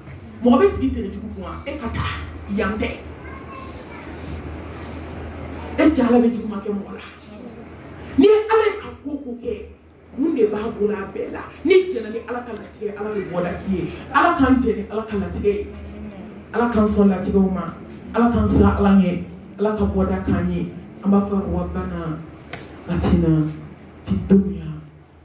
mɔgɔ bɛ sigi tere jugu kun wa e ka taa yan tɛ est-ce que ala bɛ juguman kɛ mɔgɔ la ni ala ye ka ko kɛ mun de b'a bolo a bɛɛ la ni jɛna ni ala ka latigɛ ala bɛ bɔda k'i ye ala k'an jɛ ni ala ka latigɛ ye ala k'an sɔn latigɛw ma ala k'an siran ala ɲɛ ala ka bɔda k'an ye an b'a fɔ rabbana atina fid dunya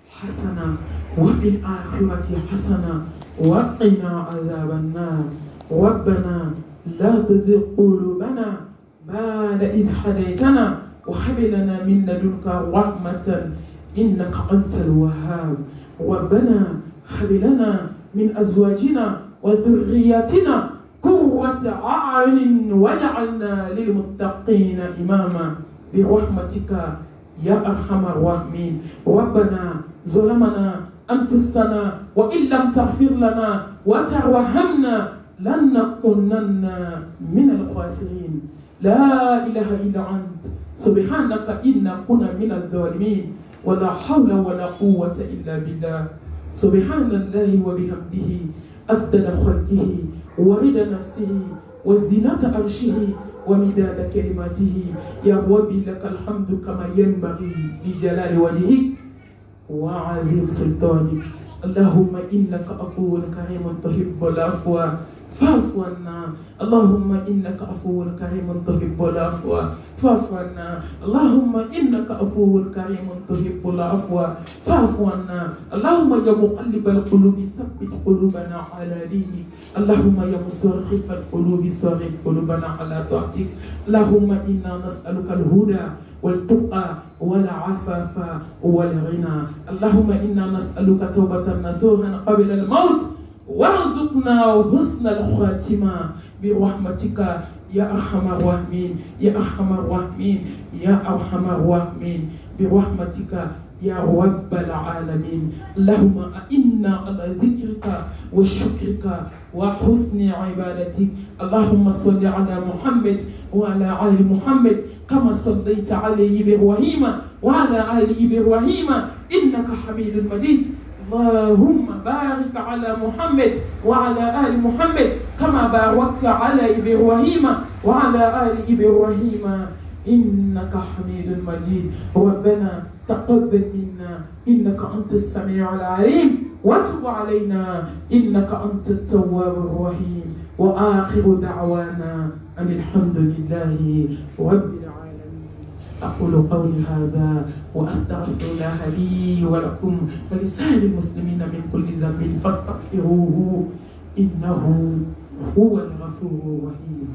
hasana wa fil akhirati hasana wa qina adhaban nar rabbana la tuzigh qulubana ba'da idh hadaytana وهب لنا من لدنك رحمة إنك أنت الوهاب ربنا هب لنا من أزواجنا وذرياتنا قرة أعين أعين واجعلنا للمتقين إماما برحمتك يا أرحم الراحمين. ربنا ظلمنا أنفسنا وإن لم تغفر لنا وترحمنا لنكونن من الخاسرين. لا إله إلا أنت سبحانك إنا كنا من الظالمين. ولا حول ولا قوة إلا بالله. سبحان الله وبحمده عدد خلقه ورضا نفسه وزنة عرشه ومداد كلماته. يا ربي لك الحمد كما ينبغي لجلال وجهك وعظيم سلطانك. اللهم إنك عفو كريم تحب العفو فاعف عنا. اللهم إنك عفو كريم تحب العفو فاعف عنا. اللهم إنك عفو كريم تحب العفو فاعف عنا. اللهم يا مقلب القلوب ثبت قلوبنا على دينك. اللهم يا مصرف القلوب صرف قلوبنا على طاعتك. اللهم إنا نسألك الهدى والتقى والعفاف والغنى. اللهم إنا نسألك توبة نصوحا قبل الموت وارزقنا حسن الخاتمة برحمتك يا أرحم الراحمين. يا أرحم الراحمين يا أرحم الراحمين برحمتك يا رب العالمين. اللهم إنا على ذكرك وشكرك وحسن عبادتك. اللهم صل على محمد وعلى آل محمد كما صليت على إبراهيم وعلى آل إبراهيم إنك حميد مجيد. اللهم بارك على محمد وعلى آل محمد كما باركت على إبراهيم وعلى آل إبراهيم إنك حميد مجيد. ربنا تقبل منا إنك أنت السميع العليم وتب علينا إنك أنت التواب الرحيم. وآخر دعوانا أن الحمد لله رب العالمين. أقول قولي هذا وأستغفر الله لي ولكم ولسائر المسلمين من كل ذنب فاستغفروه إنه هو الغفور الرحيم.